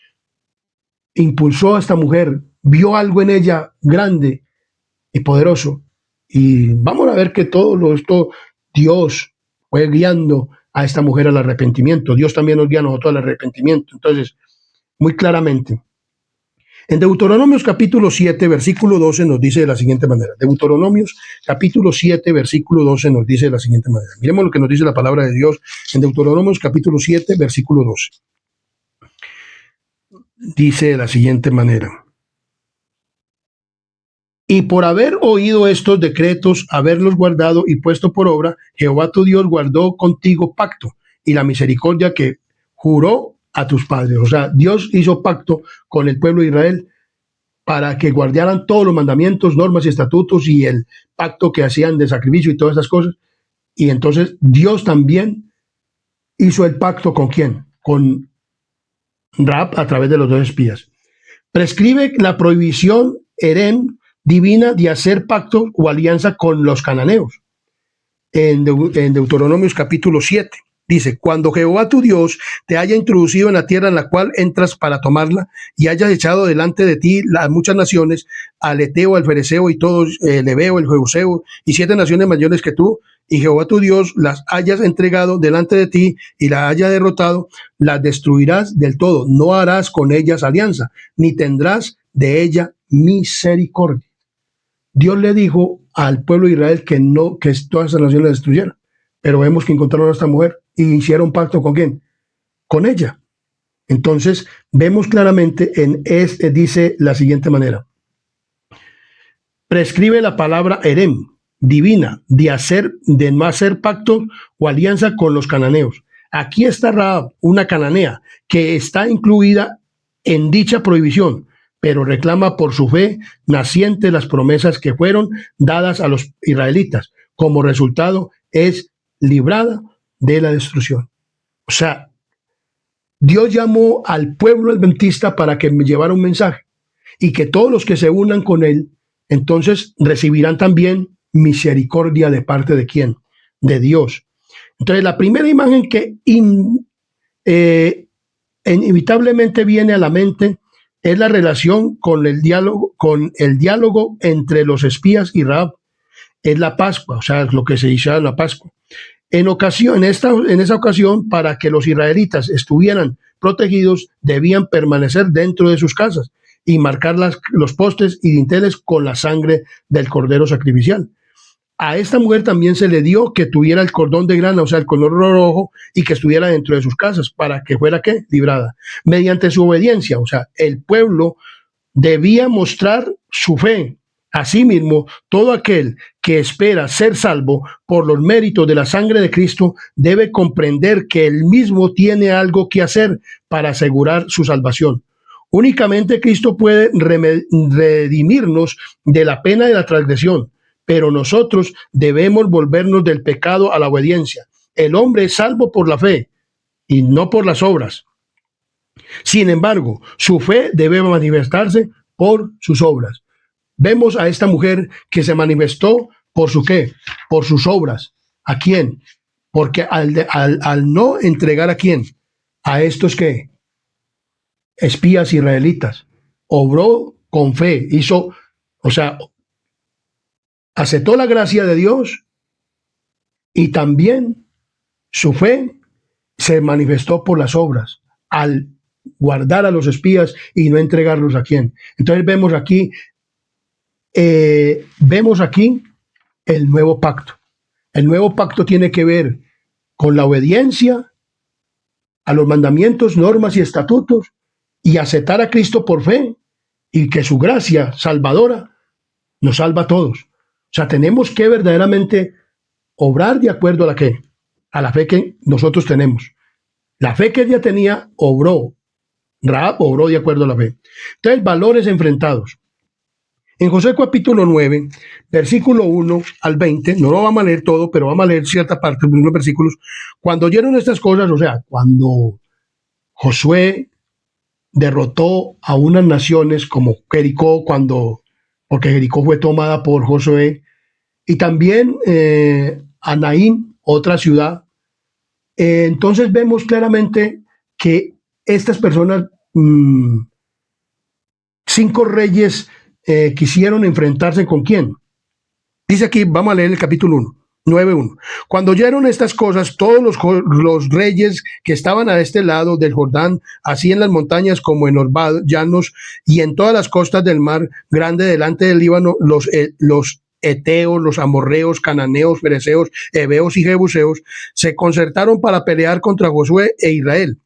impulsó a esta mujer, vio algo en ella grande y poderoso, y vamos a ver que todo esto Dios fue guiando a esta mujer al arrepentimiento. Dios también nos guía a nosotros al arrepentimiento. Entonces, muy claramente, en Deuteronomios capítulo 7, versículo 12 nos dice de la siguiente manera. Deuteronomios capítulo 7, versículo 12 nos dice de la siguiente manera. Miremos lo que nos dice la palabra de Dios en Deuteronomios capítulo 7, versículo 12. Dice de la siguiente manera. Y por haber oído estos decretos, haberlos guardado y puesto por obra, Jehová tu Dios guardó contigo pacto y la misericordia que juró a tus padres. O sea, Dios hizo pacto con el pueblo de Israel para que guardaran todos los mandamientos, normas y estatutos, y el pacto que hacían de sacrificio y todas esas cosas. Y entonces Dios también hizo el pacto ¿con quién? Con Rahab a través de los dos espías. Prescribe la prohibición herem divina de hacer pacto o alianza con los cananeos. En Deuteronomios capítulo 7. Dice, cuando Jehová tu Dios te haya introducido en la tierra en la cual entras para tomarla, y hayas echado delante de ti las muchas naciones, al Eteo, al Fereceo y todos, el Heveo, el Jebuseo, y 7 naciones mayores que tú, y Jehová tu Dios las hayas entregado delante de ti y las haya derrotado, las destruirás del todo. No harás con ellas alianza, ni tendrás de ella misericordia. Dios le dijo al pueblo de Israel que no, que todas esas naciones la destruyeran. Pero vemos que encontraron a esta mujer y hicieron pacto ¿con quién? Con ella. Entonces, vemos claramente dice la siguiente manera. Prescribe la palabra Erem, divina, de no hacer pacto o alianza con los cananeos. Aquí está Rahab, una cananea, que está incluida en dicha prohibición, pero reclama por su fe naciente las promesas que fueron dadas a los israelitas. Como resultado, es librada de la destrucción. O sea, Dios llamó al pueblo adventista para que me llevara un mensaje y que todos los que se unan con él, entonces recibirán también misericordia de parte de quién? De Dios. Entonces, la primera imagen que inevitablemente viene a la mente es la relación con el diálogo entre los espías y Rahab. Es la Pascua, o sea, lo que se hizo en la Pascua. En esa ocasión, para que los israelitas estuvieran protegidos, debían permanecer dentro de sus casas y marcar los postes y dinteles con la sangre del cordero sacrificial. A esta mujer también se le dio que tuviera el cordón de grana, o sea, el color rojo, y que estuviera dentro de sus casas, para que fuera, ¿qué? Librada. Mediante su obediencia, o sea, el pueblo debía mostrar su fe. Asimismo, todo aquel que espera ser salvo por los méritos de la sangre de Cristo debe comprender que él mismo tiene algo que hacer para asegurar su salvación. Únicamente Cristo puede redimirnos de la pena de la transgresión, pero nosotros debemos volvernos del pecado a la obediencia. El hombre es salvo por la fe y no por las obras. Sin embargo, su fe debe manifestarse por sus obras. Vemos a esta mujer que se manifestó por su qué, por sus obras. ¿A quién? Porque al no entregar a quién, a estos que espías israelitas, obró con fe, o sea, aceptó la gracia de Dios y también su fe se manifestó por las obras, al guardar a los espías y no entregarlos a quién. Entonces vemos aquí el nuevo pacto. El nuevo pacto tiene que ver con la obediencia a los mandamientos, normas y estatutos y aceptar a Cristo por fe y que su gracia salvadora nos salva a todos. O sea, tenemos que verdaderamente obrar de acuerdo a a la fe que nosotros tenemos. La fe que ella tenía Rahab obró de acuerdo a la fe. Entonces, valores enfrentados. En Josué capítulo 9, versículo 1 al 20, no lo vamos a leer todo, pero vamos a leer cierta parte de unos versículos. Cuando oyeron estas cosas, o sea, cuando Josué derrotó a unas naciones como Jericó, porque Jericó fue tomada por Josué, y también Anaim, otra ciudad, entonces vemos claramente que estas personas, 5 reyes, quisieron enfrentarse ¿con quién? Dice aquí, vamos a leer el capítulo 1, 9:1. Cuando oyeron estas cosas, todos los reyes que estaban a este lado del Jordán, así en las montañas como en los llanos y en todas las costas del mar grande delante del Líbano, los eteos, los amorreos, cananeos, fereceos, heveos y jebuseos, se concertaron para pelear contra Josué e Israel.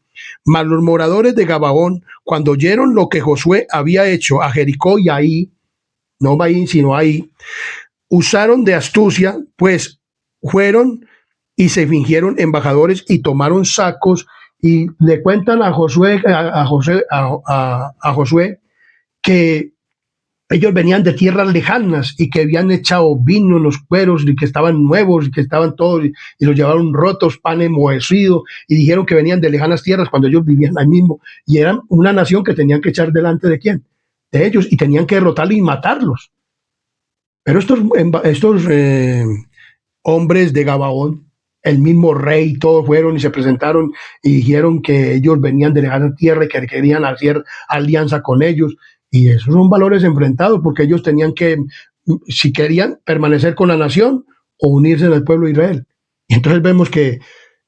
Mas los moradores de Gabaón, cuando oyeron lo que Josué había hecho a Jericó y Ahí, no Ahí, sino Ahí, usaron de astucia, pues fueron y se fingieron embajadores y tomaron sacos y le cuentan a Josué que ellos venían de tierras lejanas y que habían echado vino en los cueros y que estaban nuevos y que estaban todos y los llevaron rotos, pan enmohecido, y dijeron que venían de lejanas tierras cuando ellos vivían ahí mismo y eran una nación que tenían que echar delante de quién, de ellos, y tenían que derrotarlos y matarlos. Pero estos hombres de Gabaón, el mismo rey, todos fueron y se presentaron y dijeron que ellos venían de lejana tierra y que querían hacer alianza con ellos. Y esos son valores enfrentados, porque ellos tenían que, si querían, permanecer con la nación o unirse al pueblo de Israel. Y entonces vemos que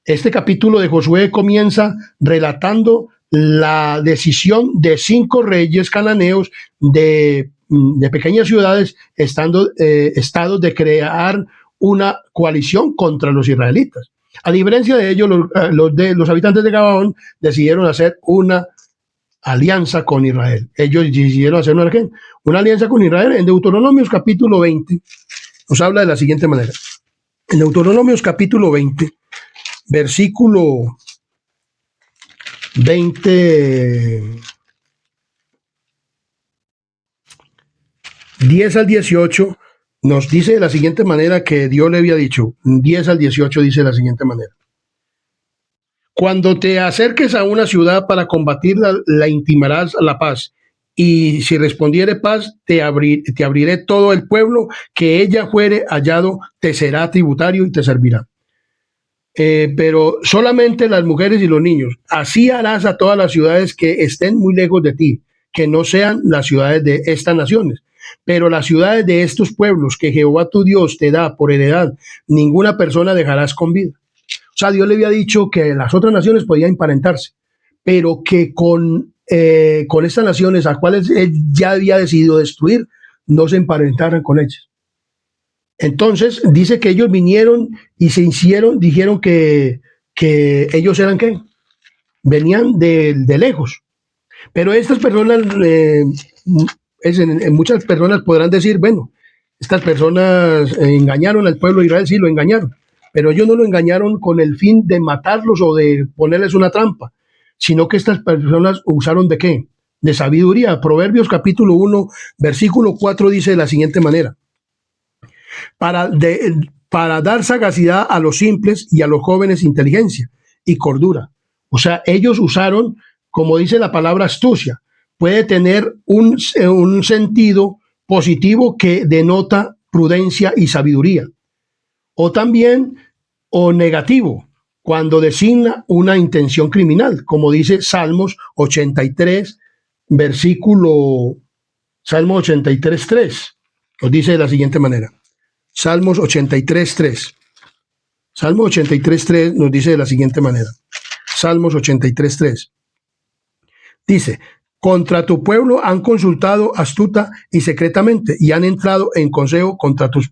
este capítulo de Josué comienza relatando la decisión de 5 reyes cananeos de de pequeñas ciudades, estados de crear una coalición contra los israelitas. A diferencia de ellos, los habitantes de Gabaón decidieron hacer una alianza con Israel. Ellos decidieron hacer una alianza con Israel. En Deuteronomios capítulo 20 nos habla de la siguiente manera. En Deuteronomios capítulo 20, versículo 20, 10 al 18, nos dice de la siguiente manera que Dios le había dicho. 10 al 18 dice de la siguiente manera. Cuando te acerques a una ciudad para combatirla, la intimarás a la paz. Y si respondiere paz, te abriré todo el pueblo, que ella fuere hallado, te será tributario y te servirá. Pero solamente las mujeres y los niños. Así harás a todas las ciudades que estén muy lejos de ti, que no sean las ciudades de estas naciones. Pero las ciudades de estos pueblos que Jehová tu Dios te da por heredad, ninguna persona dejarás con vida. O sea, Dios le había dicho que las otras naciones podían emparentarse, pero que con estas naciones a las cuales él ya había decidido destruir, no se emparentaran con ellas. Entonces dice que ellos vinieron y dijeron que ellos eran ¿qué? Venían de lejos. Pero estas personas, muchas personas podrán decir, bueno, estas personas engañaron al pueblo de Israel, sí, lo engañaron. Pero ellos no lo engañaron con el fin de matarlos o de ponerles una trampa, sino que estas personas usaron ¿de qué? De sabiduría. Proverbios capítulo 1, versículo 4 dice de la siguiente manera. Para dar sagacidad a los simples y a los jóvenes inteligencia y cordura. O sea, ellos usaron, como dice la palabra astucia, puede tener un sentido positivo que denota prudencia y sabiduría. O también, o negativo, cuando designa una intención criminal, como dice Salmos 83, Salmo 83, 3. Nos dice de la siguiente manera. Salmos 83, 3. Salmo 83, 3 nos dice de la siguiente manera. Salmos 83, 3. Dice, contra tu pueblo han consultado astuta y secretamente y han entrado en consejo contra tus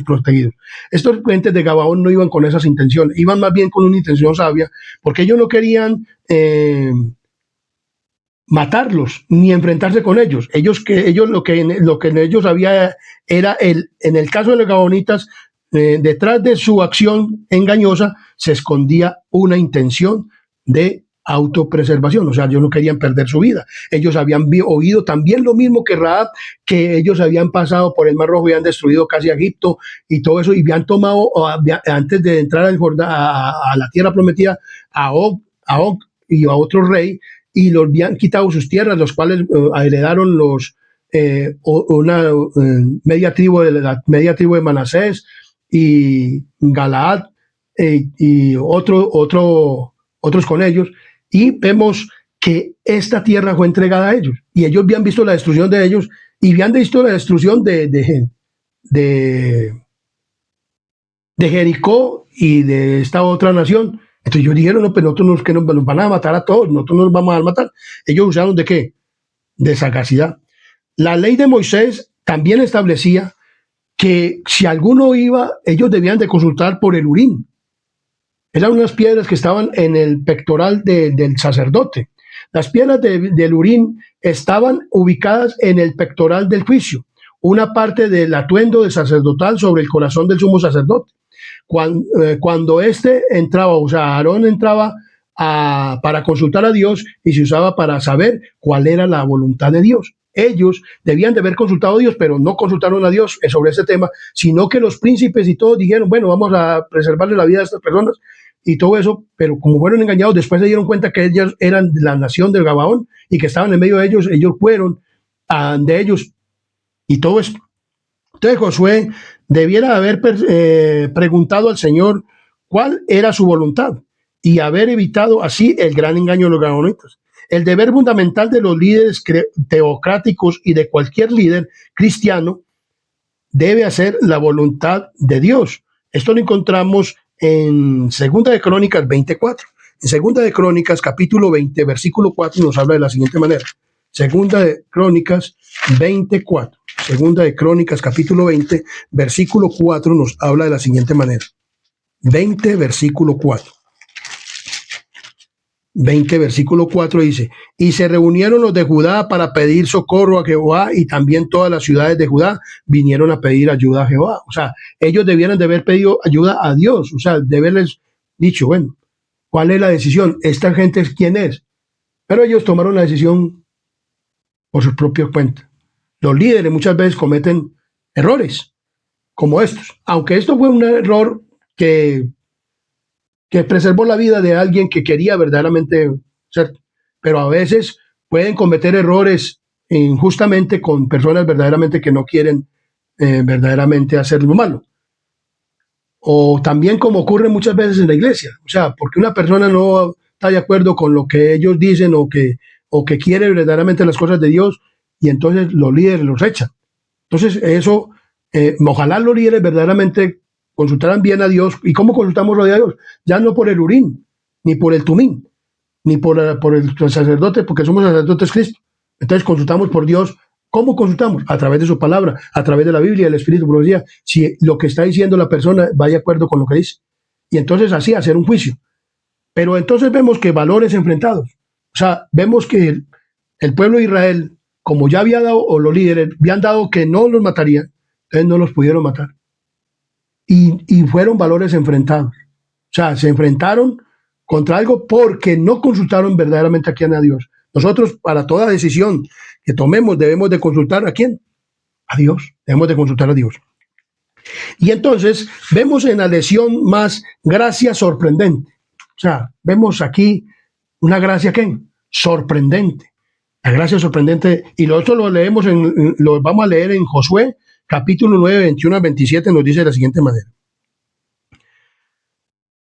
protegidos. Estos gentes de Gabaón no iban con esas intenciones, iban más bien con una intención sabia, porque ellos no querían matarlos ni enfrentarse con ellos. Lo que en ellos había era en el caso de los gabaonitas, detrás de su acción engañosa se escondía una intención de autopreservación. O sea, ellos no querían perder su vida. Ellos habían oído también lo mismo que Rahab, que ellos habían pasado por el Mar Rojo y habían destruido casi Egipto y todo eso, y habían tomado, antes de entrar a la tierra prometida, a Og y a otro rey, y los habían quitado sus tierras, los cuales heredaron media tribu de Manasés y Galaad y otros con ellos, y vemos que esta tierra fue entregada a ellos, y ellos habían visto la destrucción de ellos, y habían visto la destrucción de Jericó y de esta otra nación. Entonces ellos dijeron, no, pero nosotros que nos van a matar a todos, nosotros nos vamos a matar. Ellos usaron ¿de qué? De sagacidad. La ley de Moisés también establecía que si alguno iba, ellos debían de consultar por el Urim. Eran unas piedras que estaban en el pectoral del sacerdote. Las piedras del Urim estaban ubicadas en el pectoral del juicio, una parte del atuendo del sacerdotal sobre el corazón del sumo sacerdote. Cuando entraba, o sea, Aarón entraba para consultar a Dios, y se usaba para saber cuál era la voluntad de Dios. Ellos debían de haber consultado a Dios, pero no consultaron a Dios sobre ese tema, sino que los príncipes y todos dijeron, bueno, vamos a preservarle la vida a estas personas y todo eso, pero como fueron engañados, después se dieron cuenta que ellos eran la nación del Gabaón y que estaban en medio de ellos, ellos fueron de ellos y todo esto. Entonces Josué debiera haber preguntado al Señor cuál era su voluntad y haber evitado así el gran engaño de los gabaonitas. El deber fundamental de los líderes teocráticos y de cualquier líder cristiano debe hacer la voluntad de Dios. Esto lo encontramos en 2 de Crónicas 24. En 2 de Crónicas capítulo 20, versículo 4 nos habla de la siguiente manera. Segunda de Crónicas 24. Segunda de Crónicas, capítulo 20, versículo 4, nos habla de la siguiente manera. 20, versículo 4. 20, versículo 4 dice, y se reunieron los de Judá para pedir socorro a Jehová, y también todas las ciudades de Judá vinieron a pedir ayuda a Jehová. O sea, ellos debieran de haber pedido ayuda a Dios, o sea, de haberles dicho, bueno, ¿cuál es la decisión? ¿Esta gente es quién es? Pero ellos tomaron la decisión por sus propios cuentas. Los líderes muchas veces cometen errores como estos, aunque esto fue un error que preservó la vida de alguien que quería verdaderamente ser, pero a veces pueden cometer errores injustamente con personas verdaderamente que no quieren verdaderamente hacer lo malo. O también como ocurre muchas veces en la iglesia, o sea, porque una persona no está de acuerdo con lo que ellos dicen o que quiere verdaderamente las cosas de Dios, y entonces los líderes los echan. Entonces eso, ojalá los líderes verdaderamente consultaran bien a Dios. ¿Y cómo consultamos a Dios? Ya no por el Urín, ni por el Tumín, ni por el sacerdote, porque somos sacerdotes Cristo. Entonces consultamos por Dios. ¿Cómo consultamos? A través de su palabra, a través de la Biblia, del Espíritu, por decía, si lo que está diciendo la persona va de acuerdo con lo que dice. Y entonces así hacer un juicio. Pero entonces vemos que valores enfrentados. O sea, vemos que el pueblo de Israel, como ya había dado, o los líderes habían dado que no los matarían, entonces no los pudieron matar. Y fueron valores enfrentados. O sea, se enfrentaron contra algo porque no consultaron verdaderamente a quién, a Dios. Nosotros, para toda decisión que tomemos, debemos de consultar a quién, a Dios. Debemos de consultar a Dios. Y entonces vemos en la lección más gracia sorprendente. O sea, vemos aquí una gracia ¿qué? Sorprendente. La gracia sorprendente, y nosotros lo leemos, lo vamos a leer en Josué, capítulo 9, 21 al 27, nos dice de la siguiente manera.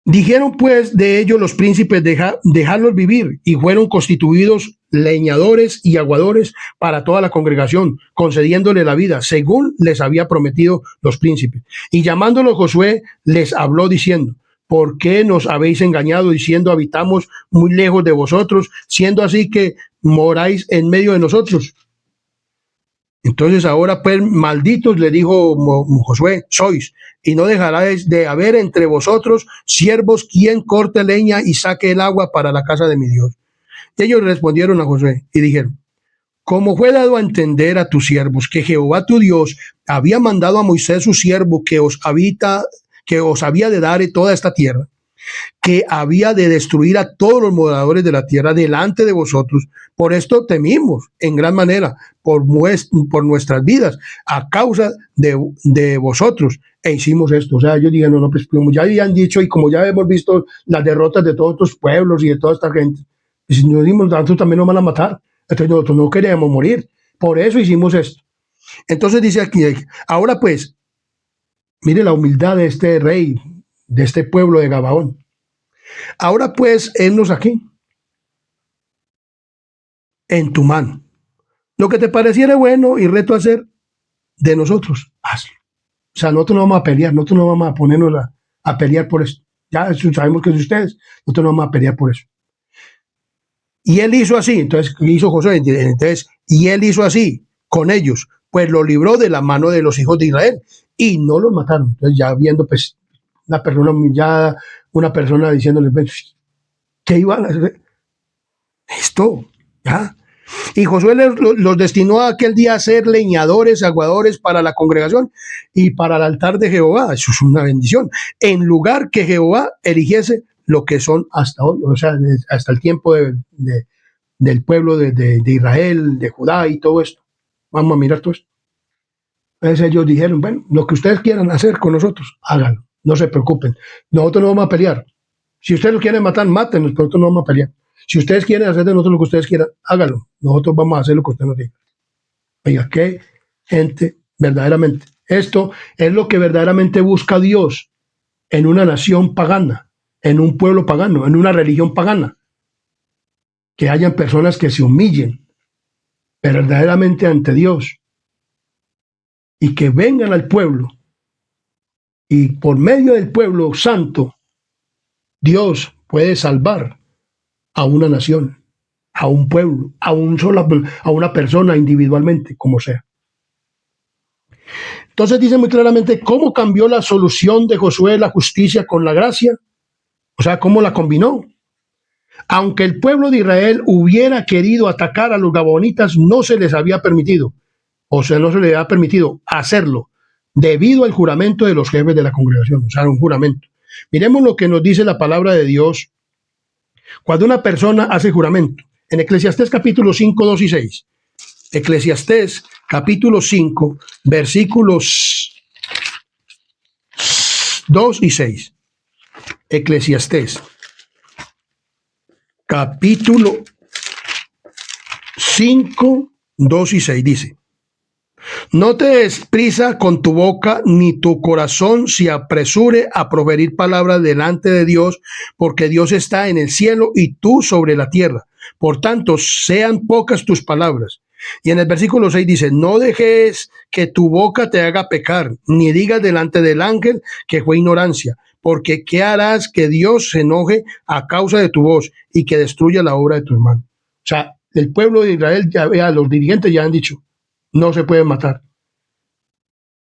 Dijeron pues de ellos los príncipes, dejarlos vivir, y fueron constituidos leñadores y aguadores para toda la congregación, concediéndole la vida, según les había prometido los príncipes. Y llamándolo Josué, les habló diciendo, ¿por qué nos habéis engañado diciendo habitamos muy lejos de vosotros, siendo así que moráis en medio de nosotros? Entonces ahora pues malditos, le dijo Josué, sois, y no dejaréis de haber entre vosotros siervos quien corte leña y saque el agua para la casa de mi Dios. Y ellos respondieron a Josué y dijeron, como fue dado a entender a tus siervos que Jehová tu Dios había mandado a Moisés su siervo que os había de dar toda esta tierra, que había de destruir a todos los moradores de la tierra delante de vosotros. Por esto temimos en gran manera por nuestras vidas a causa de vosotros, e hicimos esto. O sea, ellos dijeron, no, pues como ya habían dicho y como ya hemos visto las derrotas de todos estos pueblos y de toda esta gente, y si nos dimos, nosotros también nos van a matar. Entonces nosotros no queríamos morir. Por eso hicimos esto. Entonces dice aquí, ahora pues, mire la humildad de este rey, de este pueblo de Gabaón. Ahora pues, hennos aquí, en tu mano. Lo que te pareciera bueno y reto hacer de nosotros, hazlo. O sea, nosotros no vamos a pelear, nosotros no vamos a ponernos a pelear por eso. Ya sabemos que es ustedes, nosotros no vamos a pelear por eso. Y él hizo así, entonces hizo Josué, entonces, y él hizo así con ellos, pues lo libró de la mano de los hijos de Israel y no los mataron. Entonces ya viendo pues una persona humillada, una persona diciéndole, ¿qué iban a hacer? Esto, ¿ya? Y Josué los destinó a aquel día a ser leñadores, aguadores para la congregación y para el altar de Jehová. Eso es una bendición. En lugar que Jehová eligiese lo que son hasta hoy, o sea, hasta el tiempo del pueblo de Israel, de Judá y todo esto. Vamos a mirar todo esto. Entonces ellos dijeron, bueno, lo que ustedes quieran hacer con nosotros, háganlo, no se preocupen. Nosotros no vamos a pelear. Si ustedes lo quieren matar, mátenos, pero nosotros no vamos a pelear. Si ustedes quieren hacer de nosotros lo que ustedes quieran, háganlo. Nosotros vamos a hacer lo que usted nos diga. Oiga, qué gente, verdaderamente. Esto es lo que verdaderamente busca Dios en una nación pagana, en un pueblo pagano, en una religión pagana. Que hayan personas que se humillen verdaderamente ante Dios y que vengan al pueblo y por medio del pueblo santo, Dios puede salvar a una nación. a un pueblo, a una persona individualmente, como sea. Entonces dice muy claramente cómo cambió la solución de Josué la justicia con la gracia, o sea, cómo la combinó. Aunque el pueblo de Israel hubiera querido atacar a los gabaonitas, no se les había permitido, o sea, no se les había permitido hacerlo, debido al juramento de los jefes de la congregación, o sea, un juramento. Miremos lo que nos dice la palabra de Dios cuando una persona hace juramento. En Eclesiastés capítulo 5, 2 y 6. Eclesiastés capítulo 5, versículos 2 y 6. Eclesiastés capítulo 5, 2 y 6 dice: no te des prisa con tu boca, ni tu corazón se apresure a proferir palabras delante de Dios, porque Dios está en el cielo y tú sobre la tierra. Por tanto, sean pocas tus palabras. Y en el versículo 6 dice: no dejes que tu boca te haga pecar, ni digas delante del ángel que fue ignorancia, porque ¿qué harás que Dios se enoje a causa de tu voz y que destruya la obra de tu hermano? O sea, el pueblo de Israel, los dirigentes ya han dicho, no se pueden matar.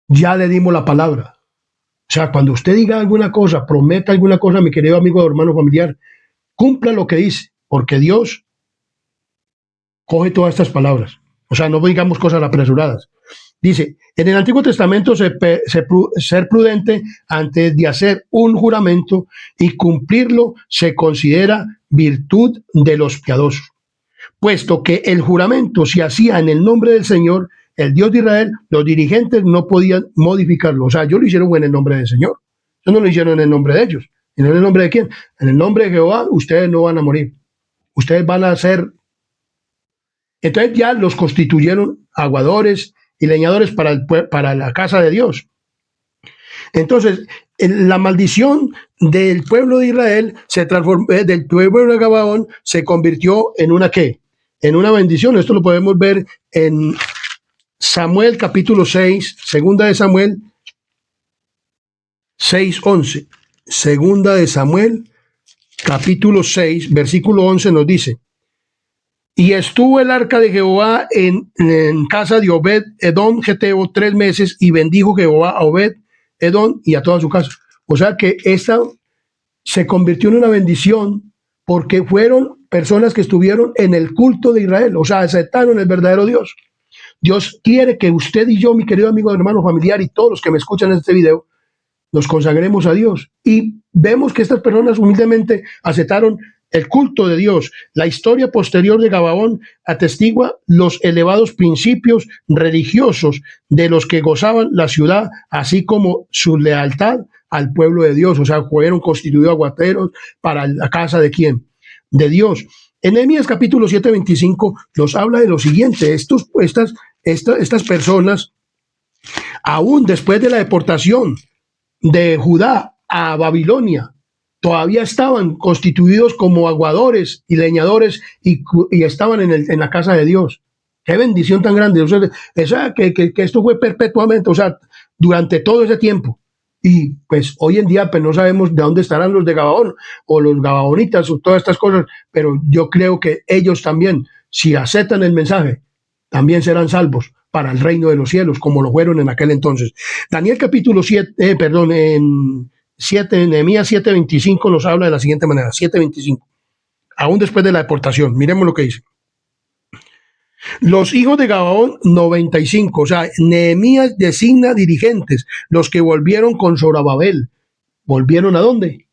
Ya le dimos la palabra. O sea, cuando usted diga alguna cosa, prometa alguna cosa, mi querido amigo, hermano, familiar, cumpla lo que dice, porque Dios coge todas estas palabras. O sea, no digamos cosas apresuradas. Dice, en el Antiguo Testamento ser prudente antes de hacer un juramento y cumplirlo se considera virtud de los piadosos, puesto que el juramento se hacía en el nombre del Señor, el Dios de Israel. Los dirigentes no podían modificarlo. O sea, ellos lo hicieron en el nombre del Señor. Ellos no lo hicieron en el nombre de ellos. ¿En el nombre de quién? En el nombre de Jehová, ustedes no van a morir. Ustedes van a ser... Entonces ya los constituyeron aguadores y leñadores para la casa de Dios. Entonces, la maldición del pueblo de Israel se transformó, del pueblo de Gabaón se convirtió en una ¿qué? En una bendición. Esto lo podemos ver en Samuel capítulo 6, segunda de Samuel 6:11. Segunda de Samuel capítulo 6, versículo 11 nos dice: y estuvo el arca de Jehová en casa de Obed Edom Geteo 3 meses, y bendijo Jehová a Obed Edom y a toda su casa. O sea que esta se convirtió en una bendición porque fueron personas que estuvieron en el culto de Israel, o sea, aceptaron el verdadero Dios. Dios quiere que usted y yo, mi querido amigo, hermano, familiar, y todos los que me escuchan en este video, nos consagremos a Dios. Y vemos que estas personas humildemente aceptaron el culto de Dios. La historia posterior de Gabaón atestigua los elevados principios religiosos de los que gozaban la ciudad, así como su lealtad al pueblo de Dios. O sea, fueron constituidos aguateros para la casa de ¿quién? De Dios. En Nehemías capítulo 7:25 nos habla de lo siguiente: estas personas, aún después de la deportación de Judá a Babilonia, todavía estaban constituidos como aguadores y leñadores y estaban en la casa de Dios. Qué bendición tan grande. O sea, que esto fue perpetuamente, o sea, durante todo ese tiempo. Y pues hoy en día pues no sabemos de dónde estarán los de Gabaón o los gabaonitas o todas estas cosas, pero yo creo que ellos también, si aceptan el mensaje, también serán salvos para el reino de los cielos, como lo fueron en aquel entonces. Daniel capítulo 7, en 7, Nehemías 7:25 nos habla de la siguiente manera, 7:25, aún después de la deportación. Miremos lo que dice. Los hijos de Gabaón, 95, o sea, Nehemías designa dirigentes, los que volvieron con Zorobabel. ¿Volvieron a dónde?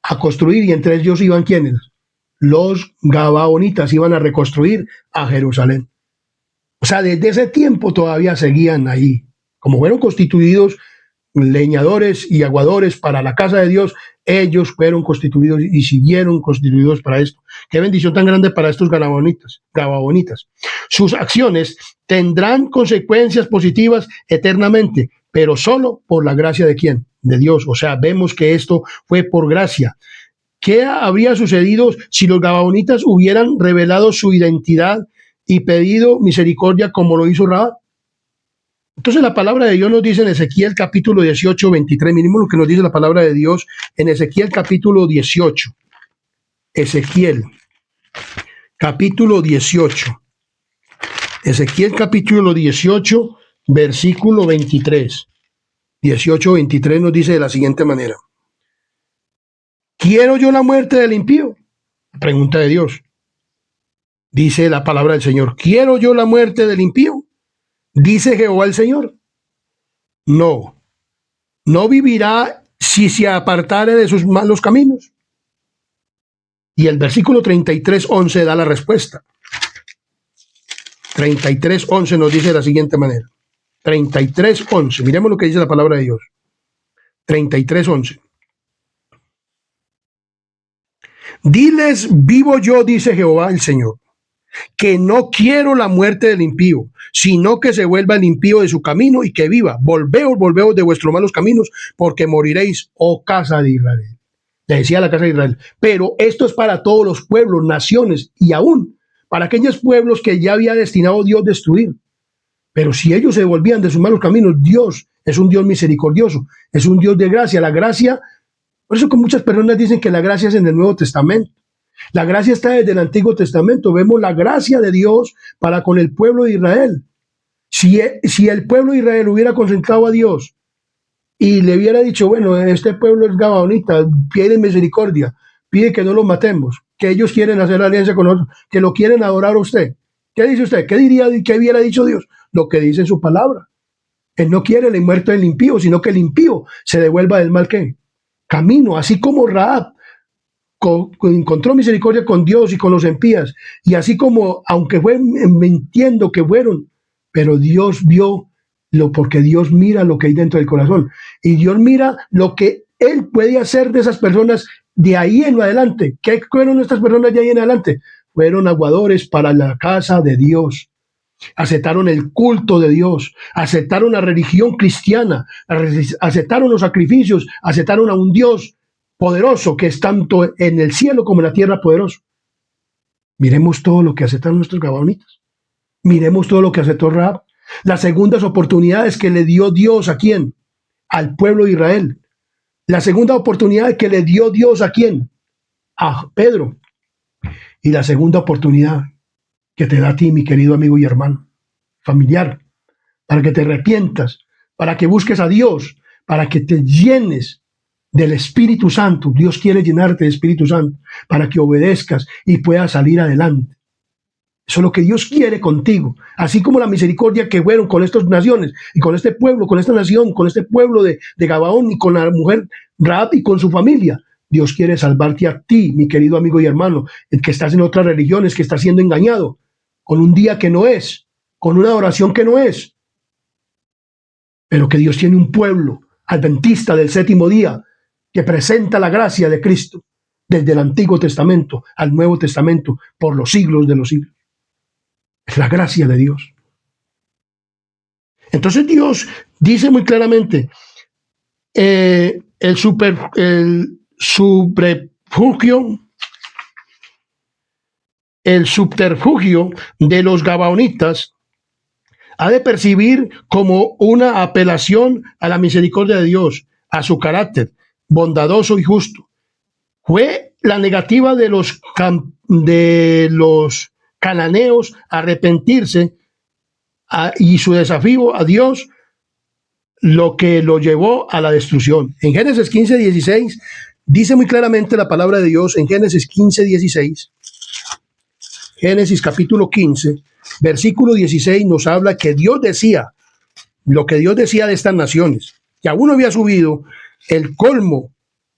A construir, y entre ellos iban ¿quiénes? Los gabaonitas iban a reconstruir a Jerusalén. O sea, desde ese tiempo todavía seguían ahí. Como fueron constituidos leñadores y aguadores para la casa de Dios, ellos fueron constituidos y siguieron constituidos para esto. Qué bendición tan grande para estos gabaonitas. Sus acciones tendrán consecuencias positivas eternamente, pero solo por la gracia de ¿quién? De Dios. O sea, vemos que esto fue por gracia. ¿Qué habría sucedido si los gabaonitas hubieran revelado su identidad y pedido misericordia como lo hizo Rahab? Entonces la palabra de Dios nos dice en Ezequiel capítulo 18, 23, miremos lo que nos dice la palabra de Dios en Ezequiel capítulo 18. Ezequiel capítulo 18. Ezequiel capítulo 18, versículo 23. 18:23 nos dice de la siguiente manera: ¿quiero yo la muerte del impío? Pregunta de Dios. Dice la palabra del Señor: ¿quiero yo la muerte del impío? Dice Jehová el Señor: no, no vivirá si se apartare de sus malos caminos. Y el versículo 33:11 da la respuesta. 33:11 nos dice de la siguiente manera. 33:11, miremos lo que dice la palabra de Dios. 33:11. Diles, vivo yo, dice Jehová el Señor, que no quiero la muerte del impío, sino que se vuelva el impío de su camino y que viva. Volveos de vuestros malos caminos, porque moriréis, oh casa de Israel. Le decía a la casa de Israel. Pero esto es para todos los pueblos, naciones y aún para aquellos pueblos que ya había destinado Dios destruir. Pero si ellos se volvían de sus malos caminos, Dios es un Dios misericordioso, es un Dios de gracia. La gracia, por eso que muchas personas dicen que la gracia es en el Nuevo Testamento. La gracia está desde el Antiguo Testamento. Vemos la gracia de Dios para con el pueblo de Israel. Si el pueblo de Israel hubiera concentrado a Dios y le hubiera dicho, bueno, este pueblo es gabaonita, pide misericordia, pide que no los matemos, que ellos quieren hacer alianza con nosotros, que lo quieren adorar a usted. ¿Qué dice usted? ¿Qué hubiera dicho Dios? Lo que dice en su palabra. Él no quiere la muerte del impío, sino que el impío se devuelva del mal camino, así como Rahab encontró misericordia con Dios y con los impíos, y así como, aunque fue mintiendo que fueron, pero Dios vio porque Dios mira lo que hay dentro del corazón, y Dios mira lo que Él puede hacer de esas personas de ahí en adelante. ¿Qué fueron estas personas de ahí en adelante? Fueron aguadores para la casa de Dios. Aceptaron el culto de Dios, aceptaron la religión cristiana, aceptaron los sacrificios, aceptaron a un Dios poderoso que es tanto en el cielo como en la tierra poderoso. Miremos todo lo que aceptaron nuestros gabaonitas. Miremos todo lo que aceptó Rahab. Las segundas oportunidades que le dio Dios ¿a quién? Al pueblo de Israel. La segunda oportunidad que le dio Dios ¿a quién? A Pedro. Y la segunda oportunidad que te da a ti, mi querido amigo y hermano, familiar, para que te arrepientas, para que busques a Dios, para que te llenes del Espíritu Santo. Dios quiere llenarte del Espíritu Santo para que obedezcas y puedas salir adelante. Eso es lo que Dios quiere contigo, así como la misericordia que fueron con estas naciones y con este pueblo, con esta nación, con este pueblo de Gabaón y con la mujer Rahab y con su familia. Dios quiere salvarte a ti, mi querido amigo y hermano, el que estás en otras religiones, que estás siendo engañado con un día que no es, con una oración que no es, pero que Dios tiene un pueblo adventista del séptimo día que presenta la gracia de Cristo desde el Antiguo Testamento al Nuevo Testamento por los siglos de los siglos. Es la gracia de Dios. Entonces Dios dice muy claramente, el subterfugio de los gabaonitas ha de percibir como una apelación a la misericordia de Dios, a su carácter bondadoso y justo. Fue la negativa de los cananeos a arrepentirse y su desafío a Dios lo que lo llevó a la destrucción. En Génesis 15:16 dice muy claramente la palabra de Dios, en Génesis 15:16, Génesis capítulo 15, versículo 16 nos habla que Dios decía, lo que Dios decía de estas naciones, que aún no había subido el colmo.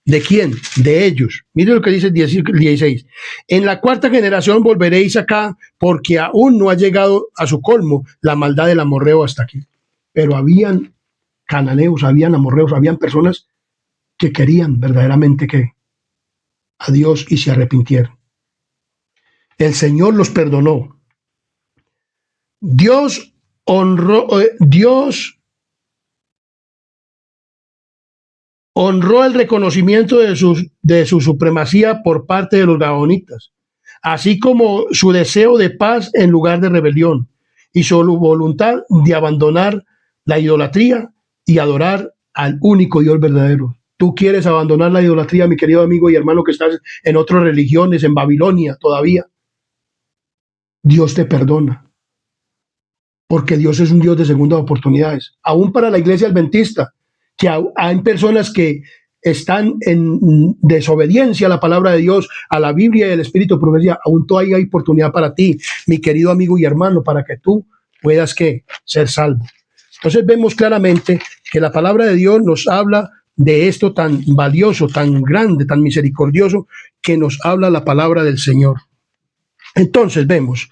¿De quién? De ellos. Mire lo que dice el 16. En la cuarta generación volveréis acá, porque aún no ha llegado a su colmo la maldad del amorreo hasta aquí. Pero habían cananeos, habían amorreos, habían personas que querían verdaderamente que a Dios y se arrepintieron. El Señor los perdonó. Dios honró el reconocimiento de su supremacía por parte de los gabaonitas, así como su deseo de paz en lugar de rebelión y su voluntad de abandonar la idolatría y adorar al único Dios verdadero. Tú quieres abandonar la idolatría, mi querido amigo y hermano, que estás en otras religiones, en Babilonia todavía. Dios te perdona, porque Dios es un Dios de segundas oportunidades. Aún para la iglesia adventista, que hay personas que están en desobediencia a la palabra de Dios, a la Biblia y al Espíritu de profecía, aún todavía hay oportunidad para ti, mi querido amigo y hermano, para que tú puedas ¿qué? Ser salvo. Entonces vemos claramente que la palabra de Dios nos habla de esto tan valioso, tan grande, tan misericordioso, que nos habla la palabra del Señor. Entonces vemos,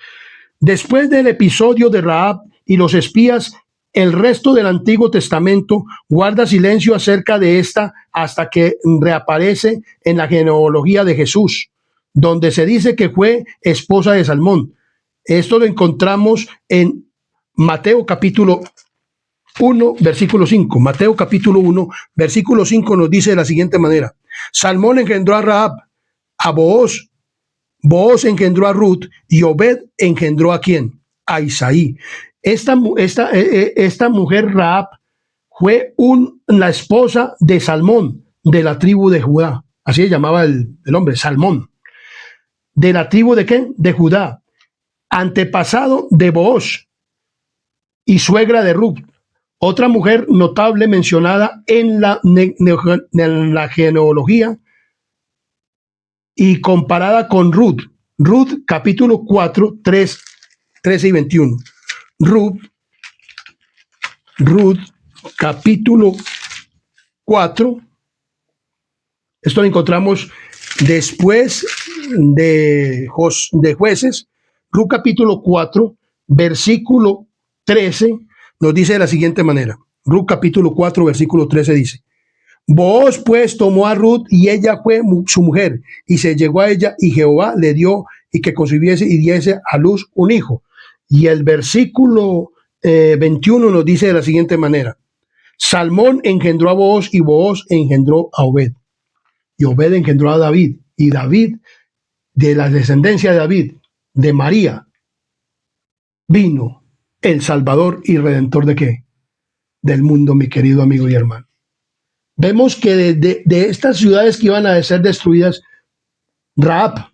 después del episodio de Rahab y los espías, el resto del Antiguo Testamento guarda silencio acerca de esta hasta que reaparece en la genealogía de Jesús, donde se dice que fue esposa de Salmón. Esto lo encontramos en Mateo capítulo 1, versículo 5. Mateo capítulo 1, versículo 5 nos dice de la siguiente manera: Salmón engendró a Rahab, a Booz, Booz engendró a Ruth, y Obed engendró ¿a quién? A Isaí. Esta mujer Rahab fue la esposa de Salmón, de la tribu de Judá. Así se llamaba el hombre, Salmón. ¿De la tribu de qué? De Judá. Antepasado de Booz y suegra de Ruth. Otra mujer notable mencionada en la genealogía y comparada con Ruth. Ruth capítulo 4, 13 y 21. Ruth capítulo 4. Esto lo encontramos después de Jueces. Ruth capítulo 4, versículo 13, nos dice de la siguiente manera. Ruth capítulo 4, versículo 13 dice: Booz pues tomó a Ruth y ella fue su mujer, y se llegó a ella, y Jehová le dio y que concibiese y diese a luz un hijo. Y el versículo 21 nos dice de la siguiente manera: Salmón engendró a Booz y Booz engendró a Obed. Y Obed engendró a David, y David, de la descendencia de David, de María, vino el Salvador y Redentor ¿de qué? Del mundo, mi querido amigo y hermano. Vemos que de estas ciudades que iban a ser destruidas, Rahab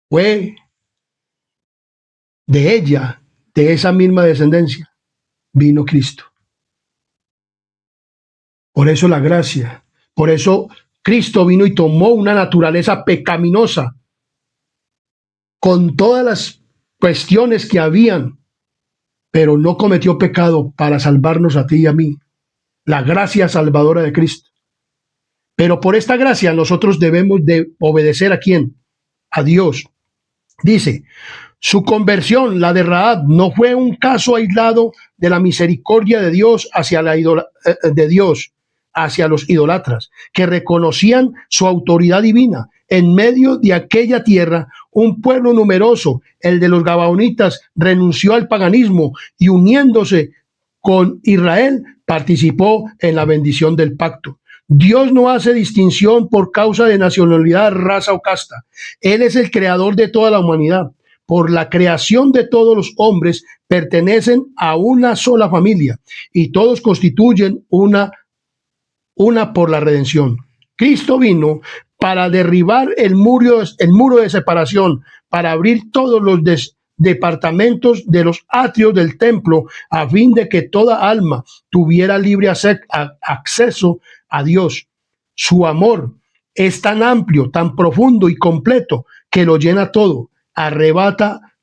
fue de ella, de esa misma descendencia, vino Cristo. Por eso la gracia, por eso Cristo vino y tomó una naturaleza pecaminosa, con todas las cuestiones que habían, pero no cometió pecado para salvarnos a ti y a mí. La gracia salvadora de Cristo. Pero por esta gracia nosotros debemos de obedecer ¿a quién? A Dios. Dice, su conversión, la de Rahab, no fue un caso aislado de la misericordia de Dios hacia hacia los idolatras, que reconocían su autoridad divina. En medio de aquella tierra, un pueblo numeroso, el de los Gabaonitas, renunció al paganismo y uniéndose con Israel, participó en la bendición del pacto. Dios no hace distinción por causa de nacionalidad, raza o casta. Él es el creador de toda la humanidad. Por la creación de todos los hombres pertenecen a una sola familia y todos constituyen una por la redención. Cristo vino para derribar el muro de separación, para abrir todos los departamentos de los atrios del templo, a fin de que toda alma tuviera libre acceso a Dios. Su amor es tan amplio, tan profundo y completo que lo llena todo. Arrebata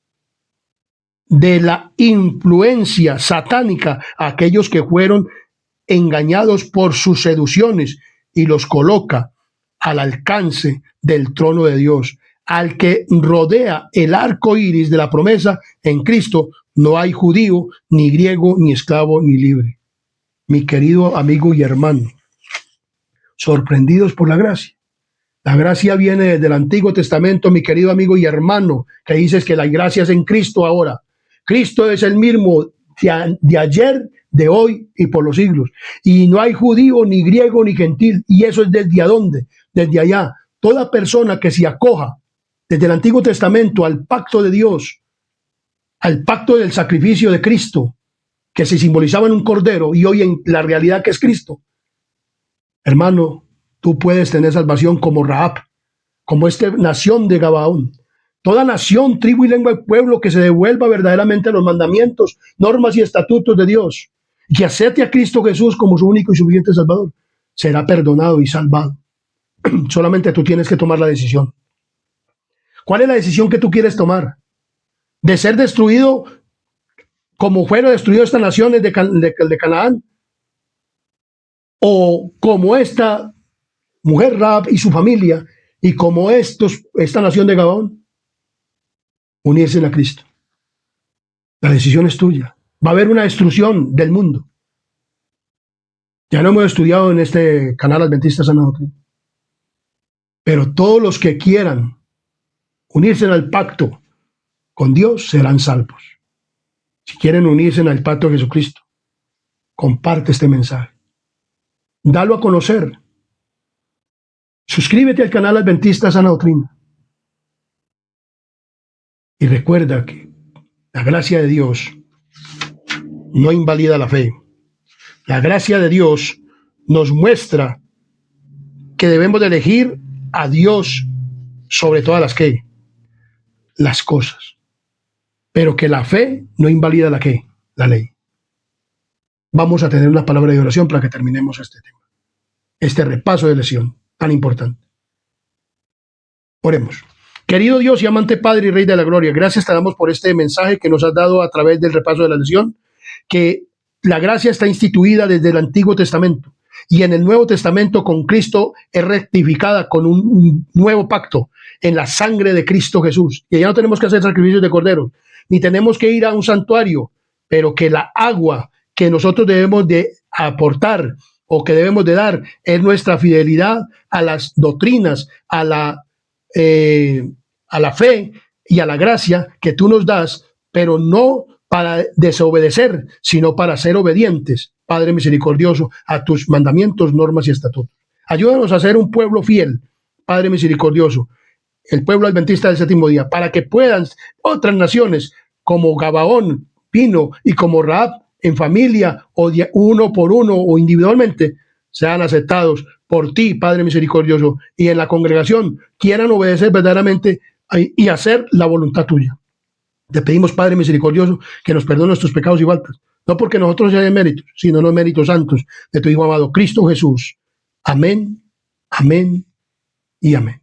de la influencia satánica a aquellos que fueron engañados por sus seducciones y los coloca al alcance del trono de Dios. Al que rodea el arco iris de la promesa, en Cristo no hay judío, ni griego, ni esclavo, ni libre. Mi querido amigo y hermano, sorprendidos por la gracia. La gracia viene desde el Antiguo Testamento, mi querido amigo y hermano, que dices que la gracia es en Cristo ahora. Cristo es el mismo de ayer, de hoy y por los siglos. Y no hay judío, ni griego, ni gentil. ¿Y eso es desde a dónde? Desde allá. Toda persona que se acoja desde el Antiguo Testamento al pacto de Dios, al pacto del sacrificio de Cristo, que se simbolizaba en un cordero y hoy en la realidad que es Cristo. Hermano, tú puedes tener salvación como Rahab, como esta nación de Gabaón. toda nación, tribu y lengua y pueblo que se devuelva verdaderamente a los mandamientos, normas y estatutos de Dios, y que acepte a Cristo Jesús como su único y suficiente Salvador, será perdonado y salvado. Solamente tú tienes que tomar la decisión. ¿Cuál es la decisión que tú quieres tomar? ¿De ser destruido como fueron destruidas estas naciones de Canaán? ¿O como esta mujer Rahab y su familia, y como esta nación de Gabaón, unirse a Cristo? La decisión es tuya. Va a haber una destrucción del mundo. Ya lo hemos estudiado en este canal Adventista Sana Doctrina. Pero todos los que quieran unirse al pacto con Dios serán salvos. Si quieren unirse al pacto de Jesucristo, comparte este mensaje. Dalo a conocer. Suscríbete al canal Adventista Sana Doctrina. Y recuerda que la gracia de Dios no invalida la fe. La gracia de Dios nos muestra que debemos de elegir a Dios sobre todas las cosas. Pero que la fe no invalida la ley. Vamos a tener una palabra de oración para que terminemos este tema. Este repaso de lección tan importante. Oremos. Querido Dios y amante Padre y Rey de la Gloria, gracias te damos por este mensaje que nos has dado a través del repaso de la lección, que la gracia está instituida desde el Antiguo Testamento y en el Nuevo Testamento con Cristo es rectificada con un nuevo pacto en la sangre de Cristo Jesús. Y ya no tenemos que hacer sacrificios de cordero, ni tenemos que ir a un santuario, pero que la agua que nosotros debemos de aportar o que debemos de dar es nuestra fidelidad a las doctrinas, a la fe y a la gracia que tú nos das, pero no para desobedecer, sino para ser obedientes, Padre misericordioso, a tus mandamientos, normas y estatutos. Ayúdanos a ser un pueblo fiel, Padre misericordioso, el pueblo adventista del séptimo día, para que puedan otras naciones como Gabaón vino y como Rahab en familia o uno por uno o individualmente sean aceptados por ti, Padre misericordioso, y en la congregación quieran obedecer verdaderamente y hacer la voluntad tuya. Te pedimos, Padre misericordioso, que nos perdone nuestros pecados y faltas, no porque nosotros hayamos méritos, sino los méritos santos de tu Hijo amado, Cristo Jesús. Amén, amén y amén.